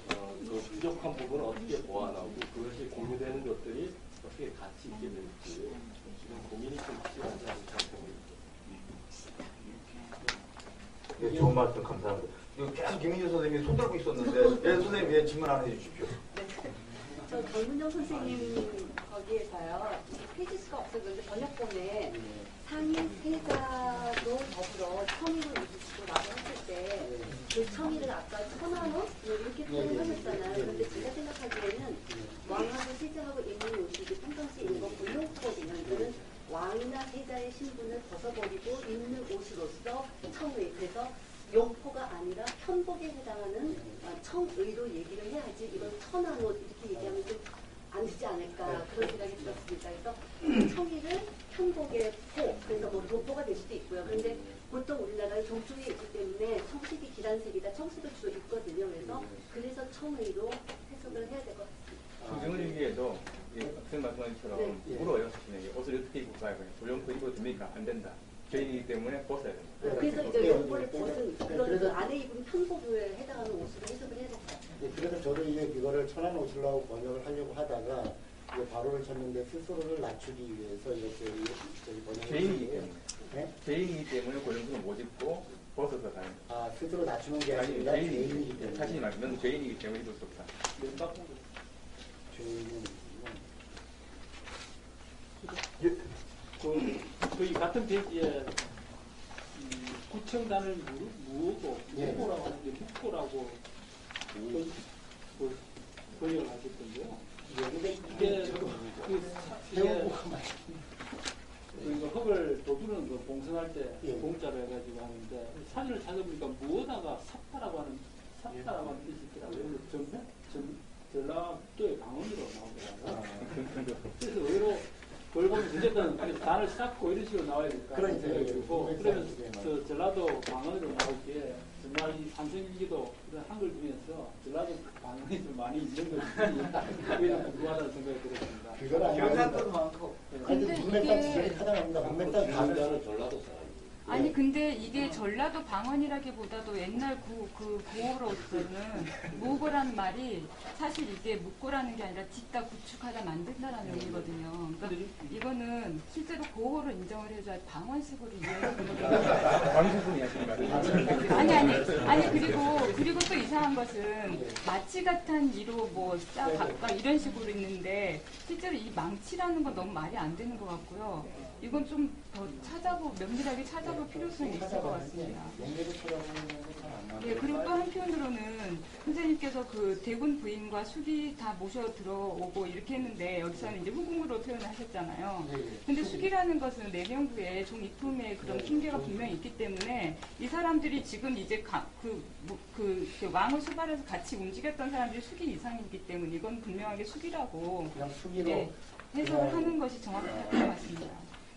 그 부족한 부분을 어떻게 보완하고 그것이 공유되는 것들이 어떻게 가치 있게 될지 지금 고민이 좀 필요하지 않을까 생각합니다. 네, 좋은 말씀 감사합니다. 이거 계속 김민주 선생님이 손들고 있었는데, 선생님 질문 하나 해주십시오. 저 전문정 선생님 거기에서요 페이지 수가 없어서 그런데 번역본에 상위 세자도 더불어 청의로 이주시고라고 했을 때 그 청의를 아까 1,000원 이렇게 표현하셨잖아요. 그런데 제가 생각하기에는 왕하고 세자하고 있는 옷이 평상시에 있는 건 고용포거든요. 이거는 왕이나 세자의 신분을 벗어버리고 입는 옷으로서 청의. 그래서 용포가 아니라 편복에 해당하는 청의로 얘기를 해야지 이건 천한 옷 이렇게 얘기하면 좀 안 되지 않을까 그런 생각이 들었습니다. 그래서 청의를 편복의 포, 그러니까 뭐 도포가 될 수도 있고요. 그런데 보통 우리나라는 종쪽에 있기 때문에 청색이 기란색이다 청색을 주로 입거든요. 그래서 청의로 해석을 해야 될 것 같습니다. 정은이에도 학생 말씀하신 것처럼 물어요. 사실은 옷을 어떻게 입고 가요? 올영포 입어도 됩니까? 안 된다. 개인이기 때문에 벗어야 된다. 그래서 이제 용포를 벗은 그런 안에 입은 편복에 해당하는 옷으로 해석을 해야 될 것 같아요. 그래서 저도 이거를 천안 옷으로 번역을 하려고 하다가 이게 바로를 쳤는데 스스로를 낮추기 위해서 이렇게 번역을 개인이기 때문에. 네? 개인이기 때문에 고용포는 못 입고 벗어서 가는 거예요. 아, 스스로 낮추는 게 아니, 아니라 개인이기 때문에. 자신이 말하면 죄인이기 때문에 입을 수 없다. 죄인은 거의 같은 페이지에 구청단을 무엇고 무고라고 하는데 묵고라고 번역을 하셨던데요. 이게 그 흙을 도두는 거 봉선할 때 공짜로 해가지고 하는데 사진을 찾아보니까 무엇다가 삽다라고 하는 뜻이 있더라고요. 전라도의 강원도로 나오더라고요. 그래서 의외로 그걸 보면 어쨌든 단을 쌓고 이런 식으로 나와야 될까. 그러면서 전라도 방언으로 나오기에 정말 이 산성일기도 이런 한글 중에서 전라도 방언이 좀 많이 있는 것이 오히려 궁금하다는 생각이 들었습니다. 그건 아니고 경상도도 많고. 근데 문맥상 지적이 하나갑니다. 문맥상 강자는 전라도 사람. 아니 근데 이게 전라도 방언이라기보다도 옛날 구어로서는 무고라는 말이 사실 이게 묵고라는 게 아니라 짓다 구축하다 만든다라는 의미거든요. 그러니까 이거는 실제로 고어로 인정을 해줘야 방언식으로 이해하는 거거든요. 방식으로 이해하시는 말이에요. 아니 그리고 또 이상한 것은 마치 같은 이로 뭐 각각 이런 식으로 있는데 실제로 이 망치라는 건 너무 말이 안 되는 것 같고요. 이건 좀 더 면밀하게 찾아볼 필요성이 있을 것 같습니다. 예, 그리고 또 한편으로는 선생님께서 그 대군 부인과 숙이 다 모셔 들어오고 이렇게 했는데 여기서는 이제 후궁으로 표현을 하셨잖아요. 근데 숙이라는 것은 내명부에 종이품의 그런 핑계가 분명히 있기 때문에 이 사람들이 지금 이제 그 왕을 수발해서 같이 움직였던 사람들이 숙이 이상이기 때문에 이건 분명하게 숙이라고 해석을 하는 것이 정확할 것 같습니다.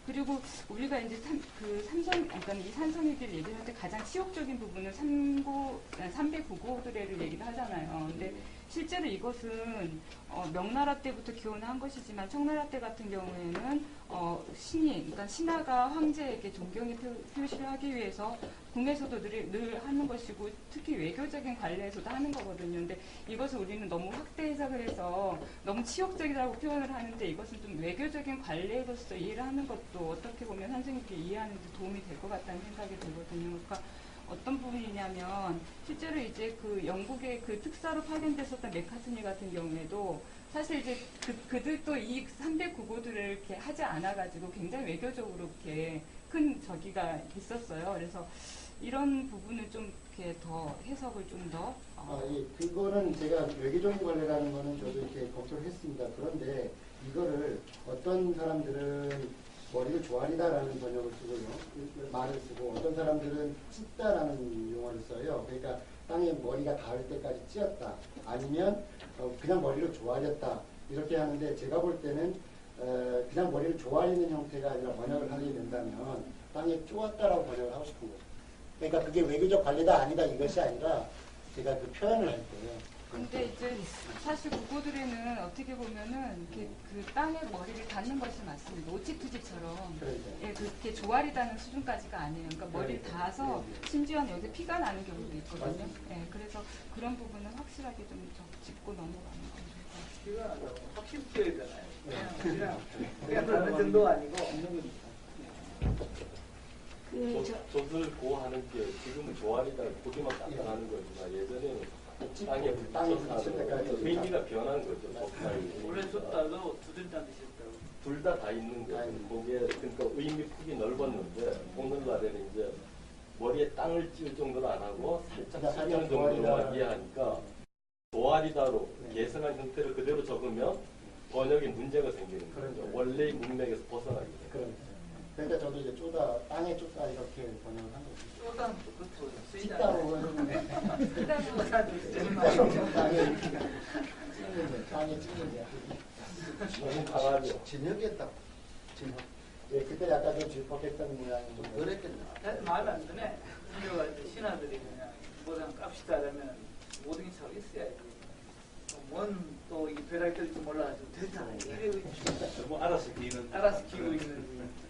그리고 우리가 이제 그러니까 이 산성일기를 얘기할 때 가장 치욕적인 부분은 309고드레를 얘기를 하잖아요. 근데 실제로 이것은 명나라 때부터 기원한 것이지만 청나라 때 같은 경우에는 그러니까 신하가 황제에게 존경의 표시를 하기 위해서 궁에서도 늘 하는 것이고 특히 외교적인 관례에서도 하는 거거든요. 근데 이것을 우리는 너무 확대 해석을 해서 너무 치욕적이라고 표현을 하는데 이것은 좀 외교적인 관례로서 이해를 하는 것도 어떻게 보면 선생님께 이해하는 데 도움이 될 것 같다는 생각이 들거든요. 그러니까 어떤 부분이냐면 실제로 이제 그 영국의 그 특사로 파견됐었던 맥카스니 같은 경우에도 사실 이제 그들도 이 309고들을 이렇게 하지 않아가지고 굉장히 외교적으로 이렇게 큰 저기가 있었어요. 그래서 이런 부분을 좀 이렇게 더 해석을 좀 더. 그거는 제가 외교적인 관례라는 거는 저도 이렇게 검토를 했습니다. 그런데 이거를 어떤 사람들은 머리를 조아리다라는 번역을 쓰고요. 말을 쓰고 어떤 사람들은 찢다라는 용어를 써요. 그러니까 땅에 머리가 닿을 때까지 찧었다. 아니면 그냥 머리를 조아렸다. 이렇게 하는데 제가 볼 때는 그냥 머리를 조아리는 형태가 아니라 번역을 하게 된다면 땅에 쪼았다라고 번역을 하고 싶은 거예요. 그러니까 그게 외교적 관례다 아니다 이것이 아니라 제가 그 표현을 할 거예요. 근데 이제 사실 구고들에는 어떻게 보면은 이렇게 그 땅에 머리를 닿는 것이 맞습니다. 오치투지처럼 예, 그렇게 조아리다는 수준까지가 아니에요. 그러니까 머리를 닿아서 심지어는 여기 피가 나는 경우도 있거든요. 예, 그래서 그런 부분은 확실하게 좀 짚고 넘어가는 거죠. 피가 나고 확실히 되잖아요. 그냥 다른 정도가 아니고 젖을 고하는 게 지금은 조아리다 고기만 닦아가는 거지만 예전에는 땅에 붙였다 의미가 변한 거죠. 오래 줬다가 두들단 드셨다고. 둘 다 있는 거예요. 거기에 그러니까 의미 폭이 넓었는데 오늘날에는 이제 머리에 땅을 찌울 정도로 안 하고 살짝 숙이는 정도로만 이해하니까 도아리다로 예상한 형태를 그대로 적으면 번역에 문제가 생기는 거죠. 원래의 문맥에서 벗어나게 돼요. 그러니까 저도 이제 쪼다, 땅에 쪼다 이렇게 번역을 한 거죠. 쪼다는 또 그렇죠. 찌다로 했는데 땅에 찌는 게 너무 강하죠. 진혁에 딱 진혁. 예, 그때 약간 좀 질퍽했던 모양이 좀 그랬겠네. 마음에 안 드네. 우리가 신하들이 그냥 뭐든 값이다 하면 모든 게 잘 있어야지. 뭔또이 배달 뜰지 몰라가지고 됐다. 뭐 알아서 기는. 알아서 기고 있는.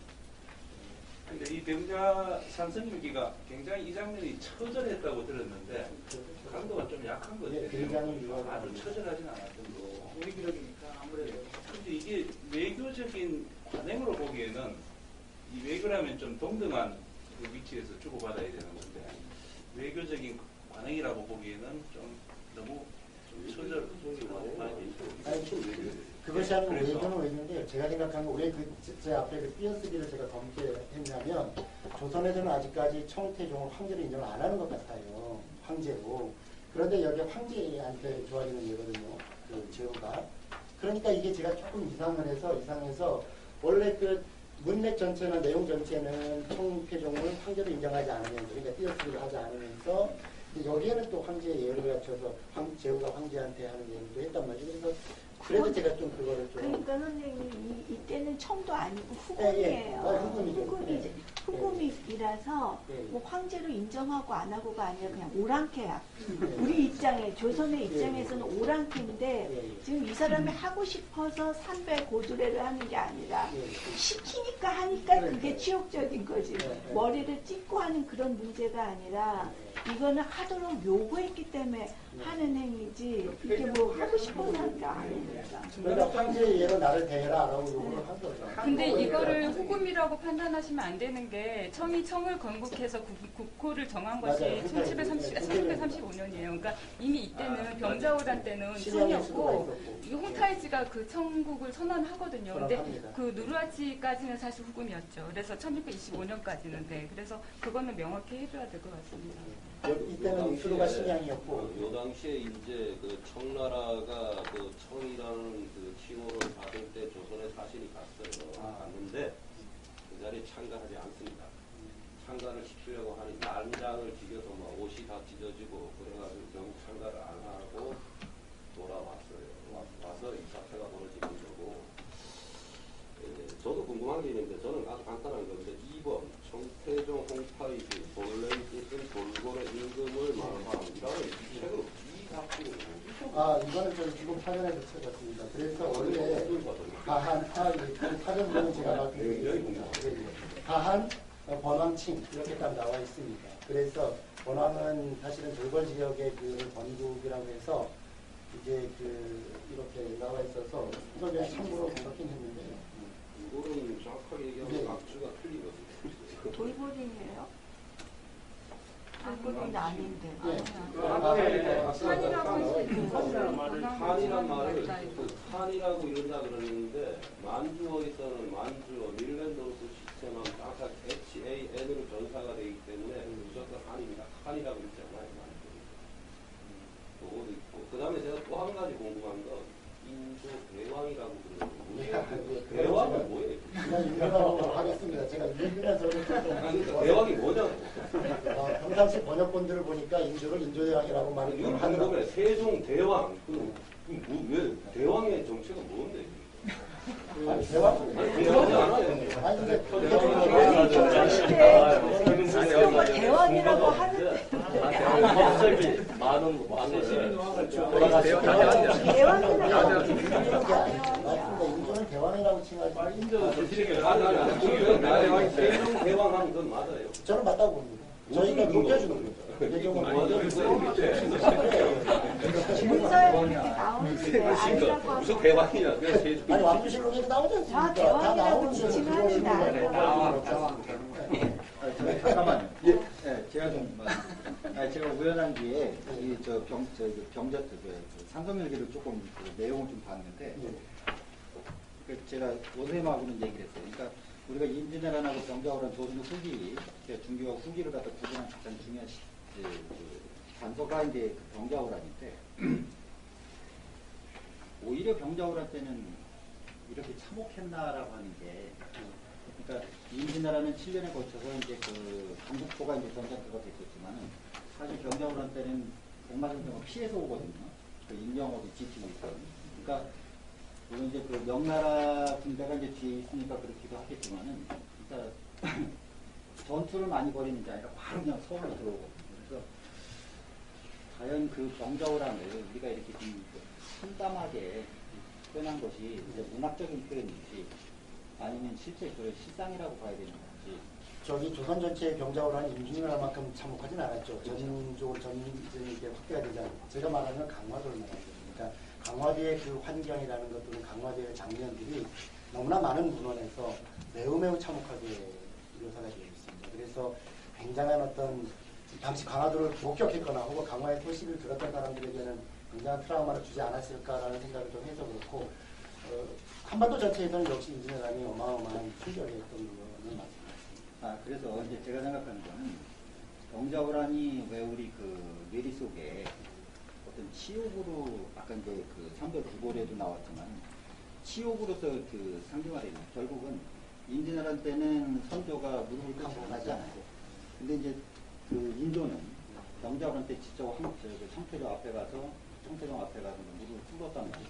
근데 이 병자 산성일기가 굉장히 이 장면이 처절했다고 들었는데 강도가 좀 약한 것 같아요. 굉장히 아주 처절하진 않았던 거. 우리 기록이니까 아무래도. 근데 이게 외교적인 관행으로 보기에는 이 외교라면 좀 동등한 그 위치에서 주고받아야 되는 건데 외교적인 관행이라고 보기에는 좀 너무 좀 처절하고 많이 그것이 아니고 외교는 외교인데 제가 생각하는 건 왜 제 앞에 그 띄어쓰기를 제가 검게 했냐면 조선에서는 아직까지 청태종을 황제로 인정을 안 하는 것 같아요. 황제로. 그런데 여기 황제한테 좋아지는 예거든요. 그 제후가. 그러니까 이게 제가 조금 이상해서 원래 그 문맥 전체나 내용 전체는 청태종을 황제로 인정하지 않으면서 그러니까 띄어쓰기를 하지 않으면서 여기에는 또 황제의 예를 갖춰서 제후가 황제한테 하는 예를 했단 말이죠. 그래서 제가 좀 그거를 좀. 그러니까 선생님 이때는 청도 아니고 예, 후금이에요. 후금이죠. 후금이라서 예. 뭐 황제로 인정하고 안 하고가 아니라 그냥 오랑캐야. 우리 입장에 조선의 입장에서는 오랑캐인데 지금 이 사람이 하고 싶어서 삼배 고두례를 하는 게 아니라 시키니까 하니까 그게 치욕적인 거지. 머리를 찢고 하는 그런 문제가 아니라 이거는 하도록 요구했기 때문에 하는 행위지 이게 뭐 하고 싶어서 하는 게 아니니까. 그러니까 황제의 예로 나를 대해라라고 요구를 한 거죠. 근데 이거를 후금이라고 판단하시면 안 되는 게 청이 청을 건국해서 국호를 정한 것이 맞아요. 1735년이에요. 그러니까 이미 이때는 병자호란 때는 청이었고 이 홍타이지가 그 청국을 선언하거든요. 근데 그 누르하치까지는 사실 후금이었죠. 그래서 1625년까지는 네. 그래서 그거는 명확히 해줘야 될 것 같습니다. 이때는 수도가 신양이었고 요 당시에 이제 그 청나라가 그 청이라는 그 칭호를 받을 때 조선에 사실이 갔어요. 갔는데 그 자리에 참가하지 않습니다. 참가를 시키려고 하니 난장을 지겨서 막 옷이 다 찢어지고 그래가지고 결국 참가를 안 하고 돌아왔어요. 와서 이 사태가 벌어지는 거고. 저도 궁금한 게 있는데 저는 아주 간단한 건데 2번 청태종 홍파이지 본래의 뜻은 돌고래 임금을 말하는이라는 이 책을 이 학기는 이거는 저는 지금 사전에서 찾았습니다. 그래서 원래 가한, 사전문은 제가 말씀드리겠습니다. 가한, 번왕칭 이렇게 딱 나와 있습니다. 그래서 번왕은 사실은 돌궐 지역의 그 번국이라고 해서 이제 이렇게 나와 있어서 이걸 그냥 참고로 그렇긴 했는데요. 이거는 정확하게 얘기하면 악주가 틀리거든요. 돌고래예요? 돌고래는 아닌데. 한이란 말을 한이라고 이런다 그러는데 만주어에서는 만주어 밀렌도르스 시스템은 항상 HAN으로 전사가 되기 때문에 무조건 한입니다. 한이라고 있지 않아요. 그것도 있고 그 다음에 제가 또 한 가지 궁금한 건 인조 대왕이라고 그러는데 대왕은 뭐예요? 그냥 읽으라고 하겠습니다. 제가 읽으면서 좀 대왕이 뭐냐고. 평상시 번역본들을 보니까 인조대왕이라고 말을 하더라고요. 세종 대왕. 왜 대왕의 정체가 뭔데? 대왕이 알아요. 대왕이라고 하는데 갑자기 많은 인조는 대왕이라고 칭하지. 세종 대왕 하면 그건 맞아요. 저는 맞다고 봅니다. 저희가 높여주는 거죠. 문서에 이렇게 나오는데 아니라고 하고 무슨 대왕이냐? 아니 왕조실록에도 나오지 않습니까? 다 나오는데 칭하는데 아니라고 잠깐만요. 제가 좀 제가 우연한 기회에 상성일기를 조금 내용을 좀 봤는데 제가 오세마하고는 얘기를 했어요. 그러니까 우리가 임진왜란하고 병자호란 조선 후기, 중기와 후기를 갖다 구분한 가장 중요한 단서가 이제 그 병자호란인데 오히려 병자호란 때는 이렇게 참혹했나라고 하는 게 그러니까 임진왜란은 7년에 걸쳐서 이제 그 강북포가 이제 전장터가 됐었지만은 사실 병자호란 때는 백마선생은 피해서 오거든요. 그 임영업이 지키고 있거든요. 그러니까 물론 이제 그 명나라 군대가 이제 뒤에 있으니까 그렇기도 하겠지만은 그러니까 전투를 많이 벌이는 게 아니라 바로 그냥 서울로 들어오거든요. 그래서 과연 그 병자호란을 우리가 이렇게 좀 참담하게 표현한 것이 이제 문학적인 표현인지 아니면 실제 그 실상이라고 봐야 되는 건지. 저기 조선 전체의 병자호란이 임진왜란만큼 참혹하진 않았죠. 전적으로 전쟁이 이게 확대가 되지 않고 제가 말하는 건 강화도를 말하는 거죠. 그러니까 강화도의 그 환경이라는 것 또는 강화도의 장면들이 너무나 많은 문헌에서 매우 참혹하게 묘사가 되어 있습니다. 그래서 굉장한 어떤 당시 강화도를 목격했거나 혹은 강화의 소식을 들었던 사람들에게는 굉장한 트라우마를 주지 않았을까라는 생각을 좀 해서 그렇고 한반도 전체에서는 역시 임진왜란이 어마어마한 충격이었던 거는 맞습니다. 그래서 이제 제가 생각하는 거는 병자호란이 왜 우리 그 뇌리 속에 어떤 치욕으로 아까 이제 그 삼별 구골에도 나왔지만 치욕으로서 그 상징화되는 결국은 임진왜란 때는 선조가 무릎을 꿇지 않았잖아요. 근데 이제 그 인조는 병자호란 때 직접 청태조 앞에 가서 청태종 앞에 가서 무릎을 꿇었단 말이에요.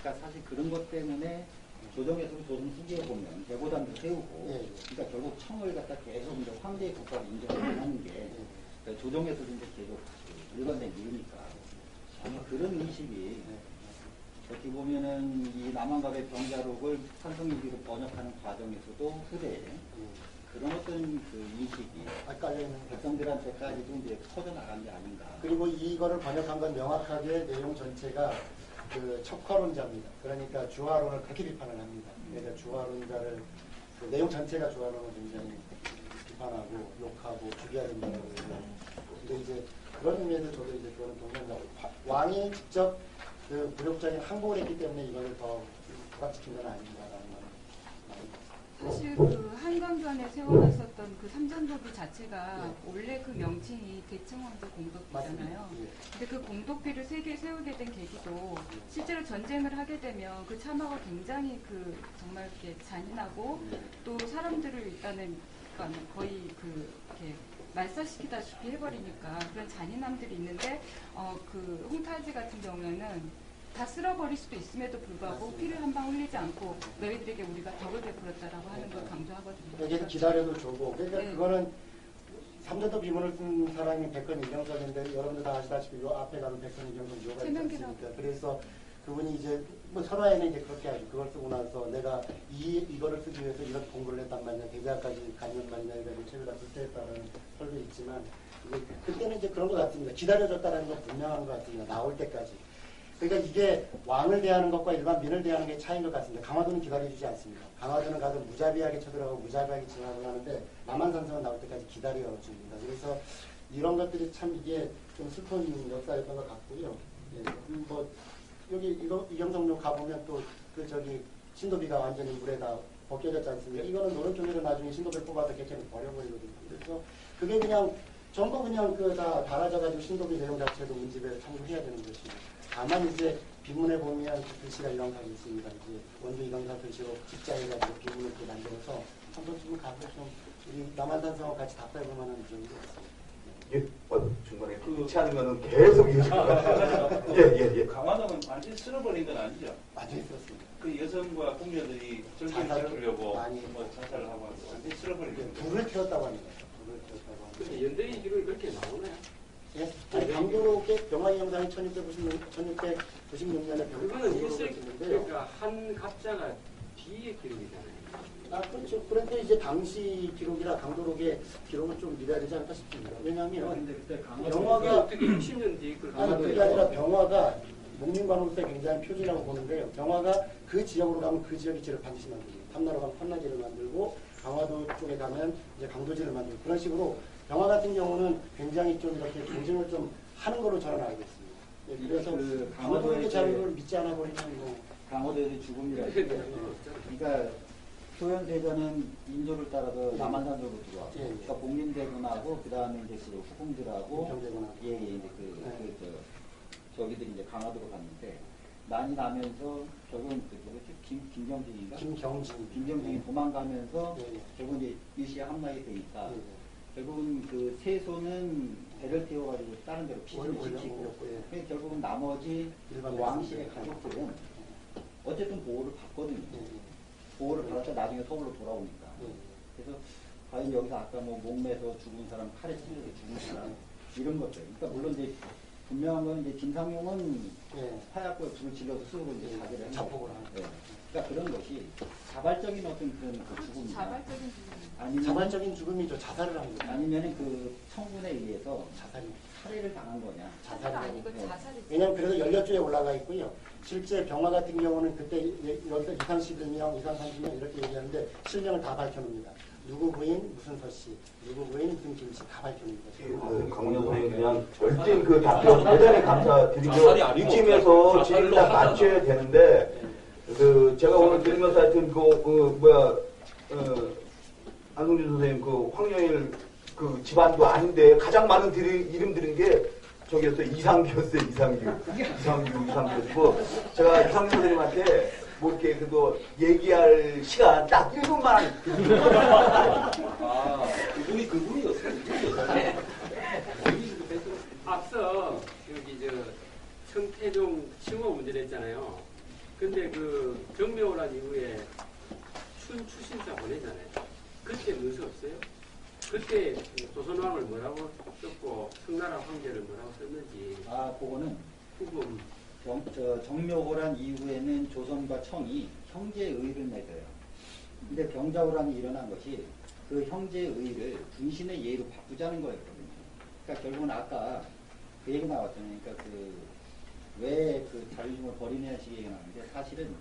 그러니까 사실 그런 것 때문에 조정에서 조선 후기에 보면 대보단도 세우고 그러니까 결국 청을 갖다 계속 이제 황제의 국가를 인정하는 게 그러니까 조정에서도 이제 계속 일관된 이유니까 아마 그런 의식이 어떻게 보면은 이 남한갑의 병자록을 산성일기로 번역하는 과정에서도 후대에 그런 어떤 그 인식이 백성들한테까지도 이제 퍼져나간 게 아닌가. 그리고 이거를 번역한 건 명확하게 내용 전체가 그 척화론자입니다. 그러니까 주화론을 그렇게 비판을 합니다. 그러니까 주화론자를 그 내용 전체가 주화론을 굉장히 비판하고 욕하고 죽여야 된다고 그러고 근데 이제 그런 의미에서 저도 이제 그거는 동감하고 왕이 직접 그 굴욕적인 항복을 했기 때문에 이걸 더 부각시킨 건 아닌가라는 말입니다. 사실 그 한강변에 세워놨었던 그 삼전도비 자체가 원래 그 명칭이 대청왕조 공덕비잖아요. 근데 그 공덕비를 세우게 된 계기도 실제로 전쟁을 하게 되면 그 참화가 굉장히 그 정말 이렇게 잔인하고 또 사람들을 일단은 거의 그 이렇게 말살시키다시피 해버리니까 그런 잔인함들이 있는데 그 홍탈지 같은 경우에는 다 쓸어버릴 수도 있음에도 불구하고 피를 한 방 흘리지 않고 너희들에게 우리가 덕을 베풀었다라고 하는 걸 강조하거든요. 여기서 기다려도 주고 그러니까 그거는 삼전도 비문을 쓴 사람이 백건 이경섭인데 여러분들 다 아시다시피 요 앞에 가면 백건 이경섭 요가 있지 않습니까? 그래서 그분이 이제 뭐 설화에는 이제 그렇게 하죠. 그걸 쓰고 나서 내가 이거를 쓰기 위해서 이런 공부를 했단 말이냐, 대대학까지 가면 말이냐, 이런 책을 다 쓸때했다는 설도 있지만 그때는 이제 그런 것 같습니다. 기다려줬다는 건 분명한 것 같습니다. 나올 때까지. 그러니까 이게 왕을 대하는 것과 일반 민을 대하는 게 차이인 것 같습니다. 강화도는 기다려주지 않습니다. 강화도는 가서 무자비하게 쳐들어가고 무자비하게 진압을 하는데 남한산성은 나올 때까지 기다려줍니다. 그래서 이런 것들이 참 이게 좀 슬픈 역사였던 것 같고요. 뭐 여기 이경성로 가보면 또 그 저기 신도비가 완전히 물에다 벗겨졌지 않습니까? 이거는 노른종이로 나중에 신도비를 뽑아서 개체를 버려버리거든요. 그래서 그게 그냥 전부 그냥 그 다 달아져가지고 신도비 내용 자체도 문집에 참고해야 되는 것이고 다만 이제 비문에 보면 그 글씨가 이런 각이 있습니다. 이제 원주 이강사 글씨로 직자해가지고 비문을 또 만들어서 한 번쯤은 가서 좀 우리 남한산성하고 같이 답해볼 만한 점도 있습니다. 예, 중간에 그렇지 않으면 계속 이어질 것 같아요. 예. 강화도는 완전히 쓸어버린 건 아니죠? 완전히 쓸었습니다. 그 여성과 궁녀들이 절개시키려고 뭐 자살을 하고 완전히 쓸어버린 거예요. 불을 태웠다고 합니다. 불을 태웠다고 합니다. 근데 연대기 기록이 그렇게 나오나요? 예? 아니, 강도록의 병화의 영상이 1696년에 그거는 일세 그러니까 한 갑자가 뒤에 기록이잖아요. 그렇죠. 그런데 이제 당시 기록이라 강도록의 기록은 좀 미뤄야 되지 않을까 싶습니다. 왜냐하면 병화가 어떻게 60년 뒤에 그게 아니라 병화가 목민관으로서 굉장히 표준이라고 보는데요. 병화가 그 지역으로 가면 그 지역의 지를 반드시 만들고 탐나로 가면 탐나지를 만들고 강화도 쪽에 가면 이제 강도지를 만들고 그런 식으로 병화 같은 경우는 굉장히 좀 이렇게 조정을 좀 하는 걸로 저는 알고 있습니다. 그래서 강화도의 자료를 믿지 않아 버리면 뭐 강호도에서 죽음이라고. 그러니까 소현대전은 인조를 따라서 남한산도로 들어왔고, 그러니까 복림대군하고 그 다음에 이제 그 후궁들하고 이제 저기들이 이제 강화도로 갔는데 난이 나면서 결국은 김경진인가? 김경진이 도망가면서 결국은 이제 일시에 함락이 되니까 결국은 그 세손은 배를 태워가지고 다른 데로 피신을 시키고 결국은 나머지 왕실의 가족들은 어쨌든 보호를 받거든요. 보호를 받았다 나중에 서울로 돌아오니까. 그래서 과연 여기서 아까 뭐 목매서 죽은 사람, 칼에 찔려서 죽은 사람 이런 것들. 그러니까 물론 이제 분명한 건 이제 김상용은 화약고에 불을 질러서 스스로 이제 자기를 한 거고. 그러니까 그런 것이 자발적인 어떤 그런 그 죽음이다. 자발적인 죽음. 아니면 자발적인 죽음이죠. 자살을 한 거죠. 아니면은 그 청군에 의해서 살해를 당한 거냐. 자살이 아니고 자살이죠. 왜냐하면 그래서 연료줄에 올라가 있고요. 실제 병화 같은 경우는 그때 여기서 이상 11명, 이상 30명 이렇게 얘기하는데 실명을 다 밝혀놓습니다. 누구 부인 무슨 서씨, 누구 부인 무슨 김씨 다 밝혀놓습니다. 강훈영 선생님 그냥 열띤 그 답변 대단히 감사드리고 이쯤에서 지금 다 맞춰야 되는데 그 제가 오늘 들으면서 하여튼 안동준 선생님 그 황영일 그 집안도 아닌데 가장 많은 이름 들은 게 저기였어요. 이상규였어요. 이상규. 제가 이상규 선생님한테 뭐 이렇게 그거 얘기할 시간 딱 1분만. 그분이었어요. 앞서 여기 청태종 칭호 문제를 했잖아요. 근데 그 정묘란 이후에 출신사 보내잖아요. 그때 문서 없어요? 그때 조선왕을 뭐라고 썼고 청나라 황제를 뭐라고 썼는지. 그거는 후금. 정묘호란 이후에는 조선과 청이 형제의를 맺어요. 근데 병자호란이 일어난 것이 그 형제의를 군신의 예로 바꾸자는 거였거든요. 그러니까 결국은 아까 그 얘기 나왔잖아요. 그러니까 왜 그 자유중을 버리냐는 식의 얘기가 나왔는데 사실은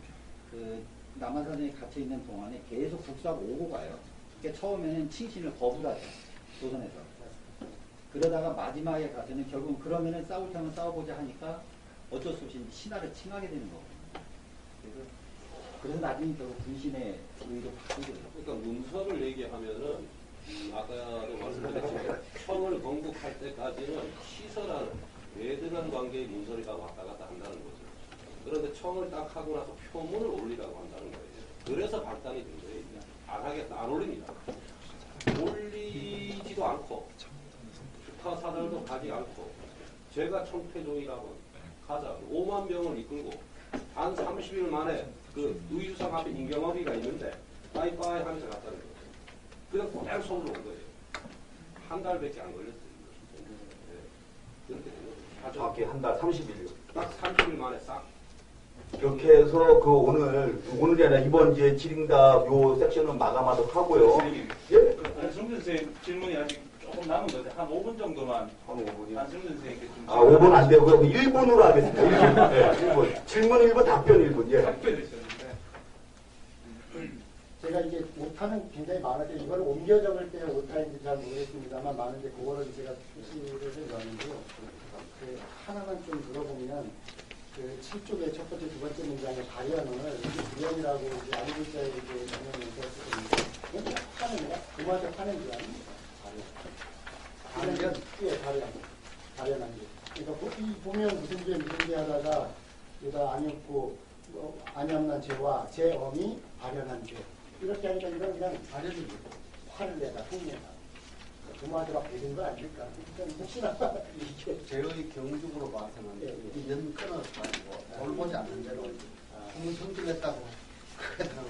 그 남한산에 갇혀 있는 동안에 계속 국사가 오고 가요. 그러니까 처음에는 칭신을 거부하죠. 조선에서. 그러다가 마지막에 가서는 결국은 그러면은 싸울 테면 싸워보자 하니까 어쩔 수 없이 신하를 칭하게 되는 거거든요. 그래서 나중에 결국 군신의 의로 바꾸게 돼요. 그러니까 문서를 얘기하면은 아까도 말씀드렸지만 청을 건국할 때까지는 시설하는 외등한 관계의 문서리가 왔다 갔다 한다는 거죠. 그런데 청을 딱 하고 나서 표문을 올리라고 한다는 거예요. 그래서 발단이 된 거예요. 안 하겠다, 안 올립니다. 올리지도 않고 주타사절도 가지 않고 제가 청태종이라고 가자 5만 명을 이끌고 한 30일 만에 그 의주상 앞에 인경어리가 있는데 빠이빠이 하면서 갔다는 거예요. 그냥 그대로 서울로 온 거예요. 한 달밖에 안 걸렸어요. 그렇게 된 거예요. 정확히 한 달 30일요. 딱 30일 만에 싹. 이렇게 해서 그 오늘이 아니라 이번 이제 지링답 요 섹션은 마감하도록 하고요. 예. 안승준 선생님 질문이 아직 조금 남은 건데 한 5분 정도만. 한 5분이요? 안승준 선생님께 좀. 5분 안 되고요. 1분으로 하겠습니다. 1분. 네, 1분. 질문 1분, 답변 1분. 예. 제가 이게 오타는 굉장히 많은데 이걸 옮겨 적을 때 오타인지 잘 모르겠습니다만 많은데 그거를 제가 표시를 넣었는데요. 하나만 좀 물어보면 그 7쪽의 첫 번째, 두 번째 문장의 발현을 발현이라고 이제 알고자에 이제 정면에서 쓰거든요. 파는 거야? 그마저 파는 게 아니에요. 발현. 예, 발현한 게. 그러니까 이 보면 무슨 게 하다가 여기다 안였고 안염난 죄와 제 엄이 발현한 죄. 이렇게 하니까 이건 그냥 발현이 화를 내다, 흥내다. 그마저가 배린 거 아닐까? 그러니까 혹시나 이게 제의 경중으로 봐서는 인연 끊어서 가지고 돌보지 않는 대로 한번 성질냈다고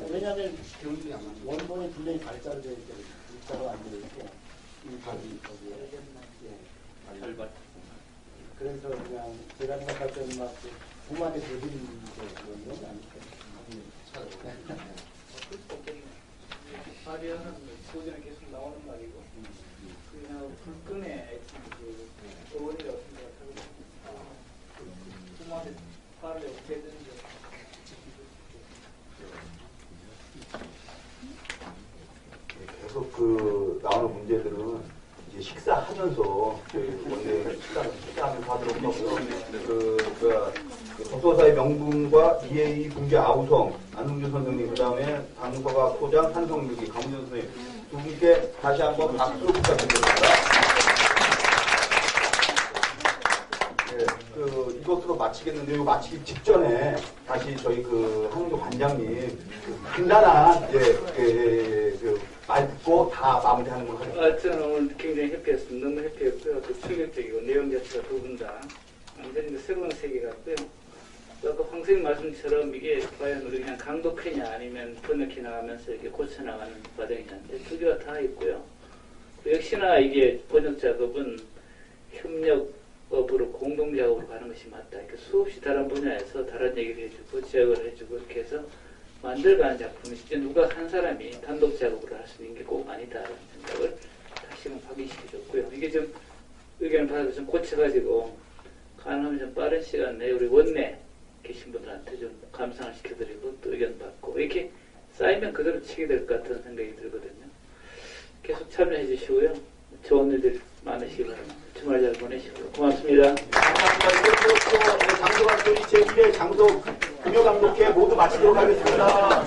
왜냐하면 경중이 안 맞는 원본이 분명히 발자로 되어 있고 일자로 안 되어 있고 이 답이 거기에 결발. 그래서 그냥 제가 생각할 때는 막 부마대 대비인 그런 건 아닐까? 발현은 소전에 계속 나오는 말이고 그냥 불끈의 그 어원이라고 생각하고 부모한테 화를 내고 대드는 게 계속 그 나오는 문제들은 이제 식사하면서 원래 식사하면서 하도록 하고요. 독서사의 명분과 이해의 분계 아우성, 안흥준 선생님, 그 다음에 당서가 소장 한성유기, 강문현 선생님 두 분께 다시 한번 박수 부탁드립니다. 이것으로 마치겠는데요. 마치기 직전에 다시 저희 한흥조 관장님 간단한 말 듣고 다 마무리하는 걸로 하겠습니다. 저는 오늘 굉장히 해피했습니다. 너무 해피했고요. 또 충격적이고 내용 자체가 두 분 다 완전히 새로운 세계 같고요. 또 아까 황 선생님 말씀처럼 이게 과연 우리 그냥 강독회냐 아니면 번역해 나가면서 이렇게 고쳐 나가는 과정이냐인데 두 개가 다 있고요. 역시나 이게 번역 작업은 협력업으로 공동 작업으로 가는 것이 맞다. 이렇게 수없이 다른 분야에서 다른 얘기를 해주고 지적을 해주고 이렇게 해서 만들어가는 작품이 진짜 누가 한 사람이 단독 작업으로 할 수 있는 게 꼭 아니다라는 생각을 다시 한번 확인시켜줬고요. 이게 좀 의견을 받아서 좀 고쳐가지고 가능하면 좀 빠른 시간 내에 우리 원내 계신 분들한테 좀 감상을 시켜드리고 또 의견 받고 이렇게 쌓이면 그대로 치게 될 것 같은 생각이 들거든요. 계속 참여해 주시고요. 좋은 일들 많으시기 바랍니다. 주말 잘 보내시고요. 고맙습니다. 감사합니다. 장소가 소리 제1회 장소 금요감독회 모두 마치도록 하겠습니다.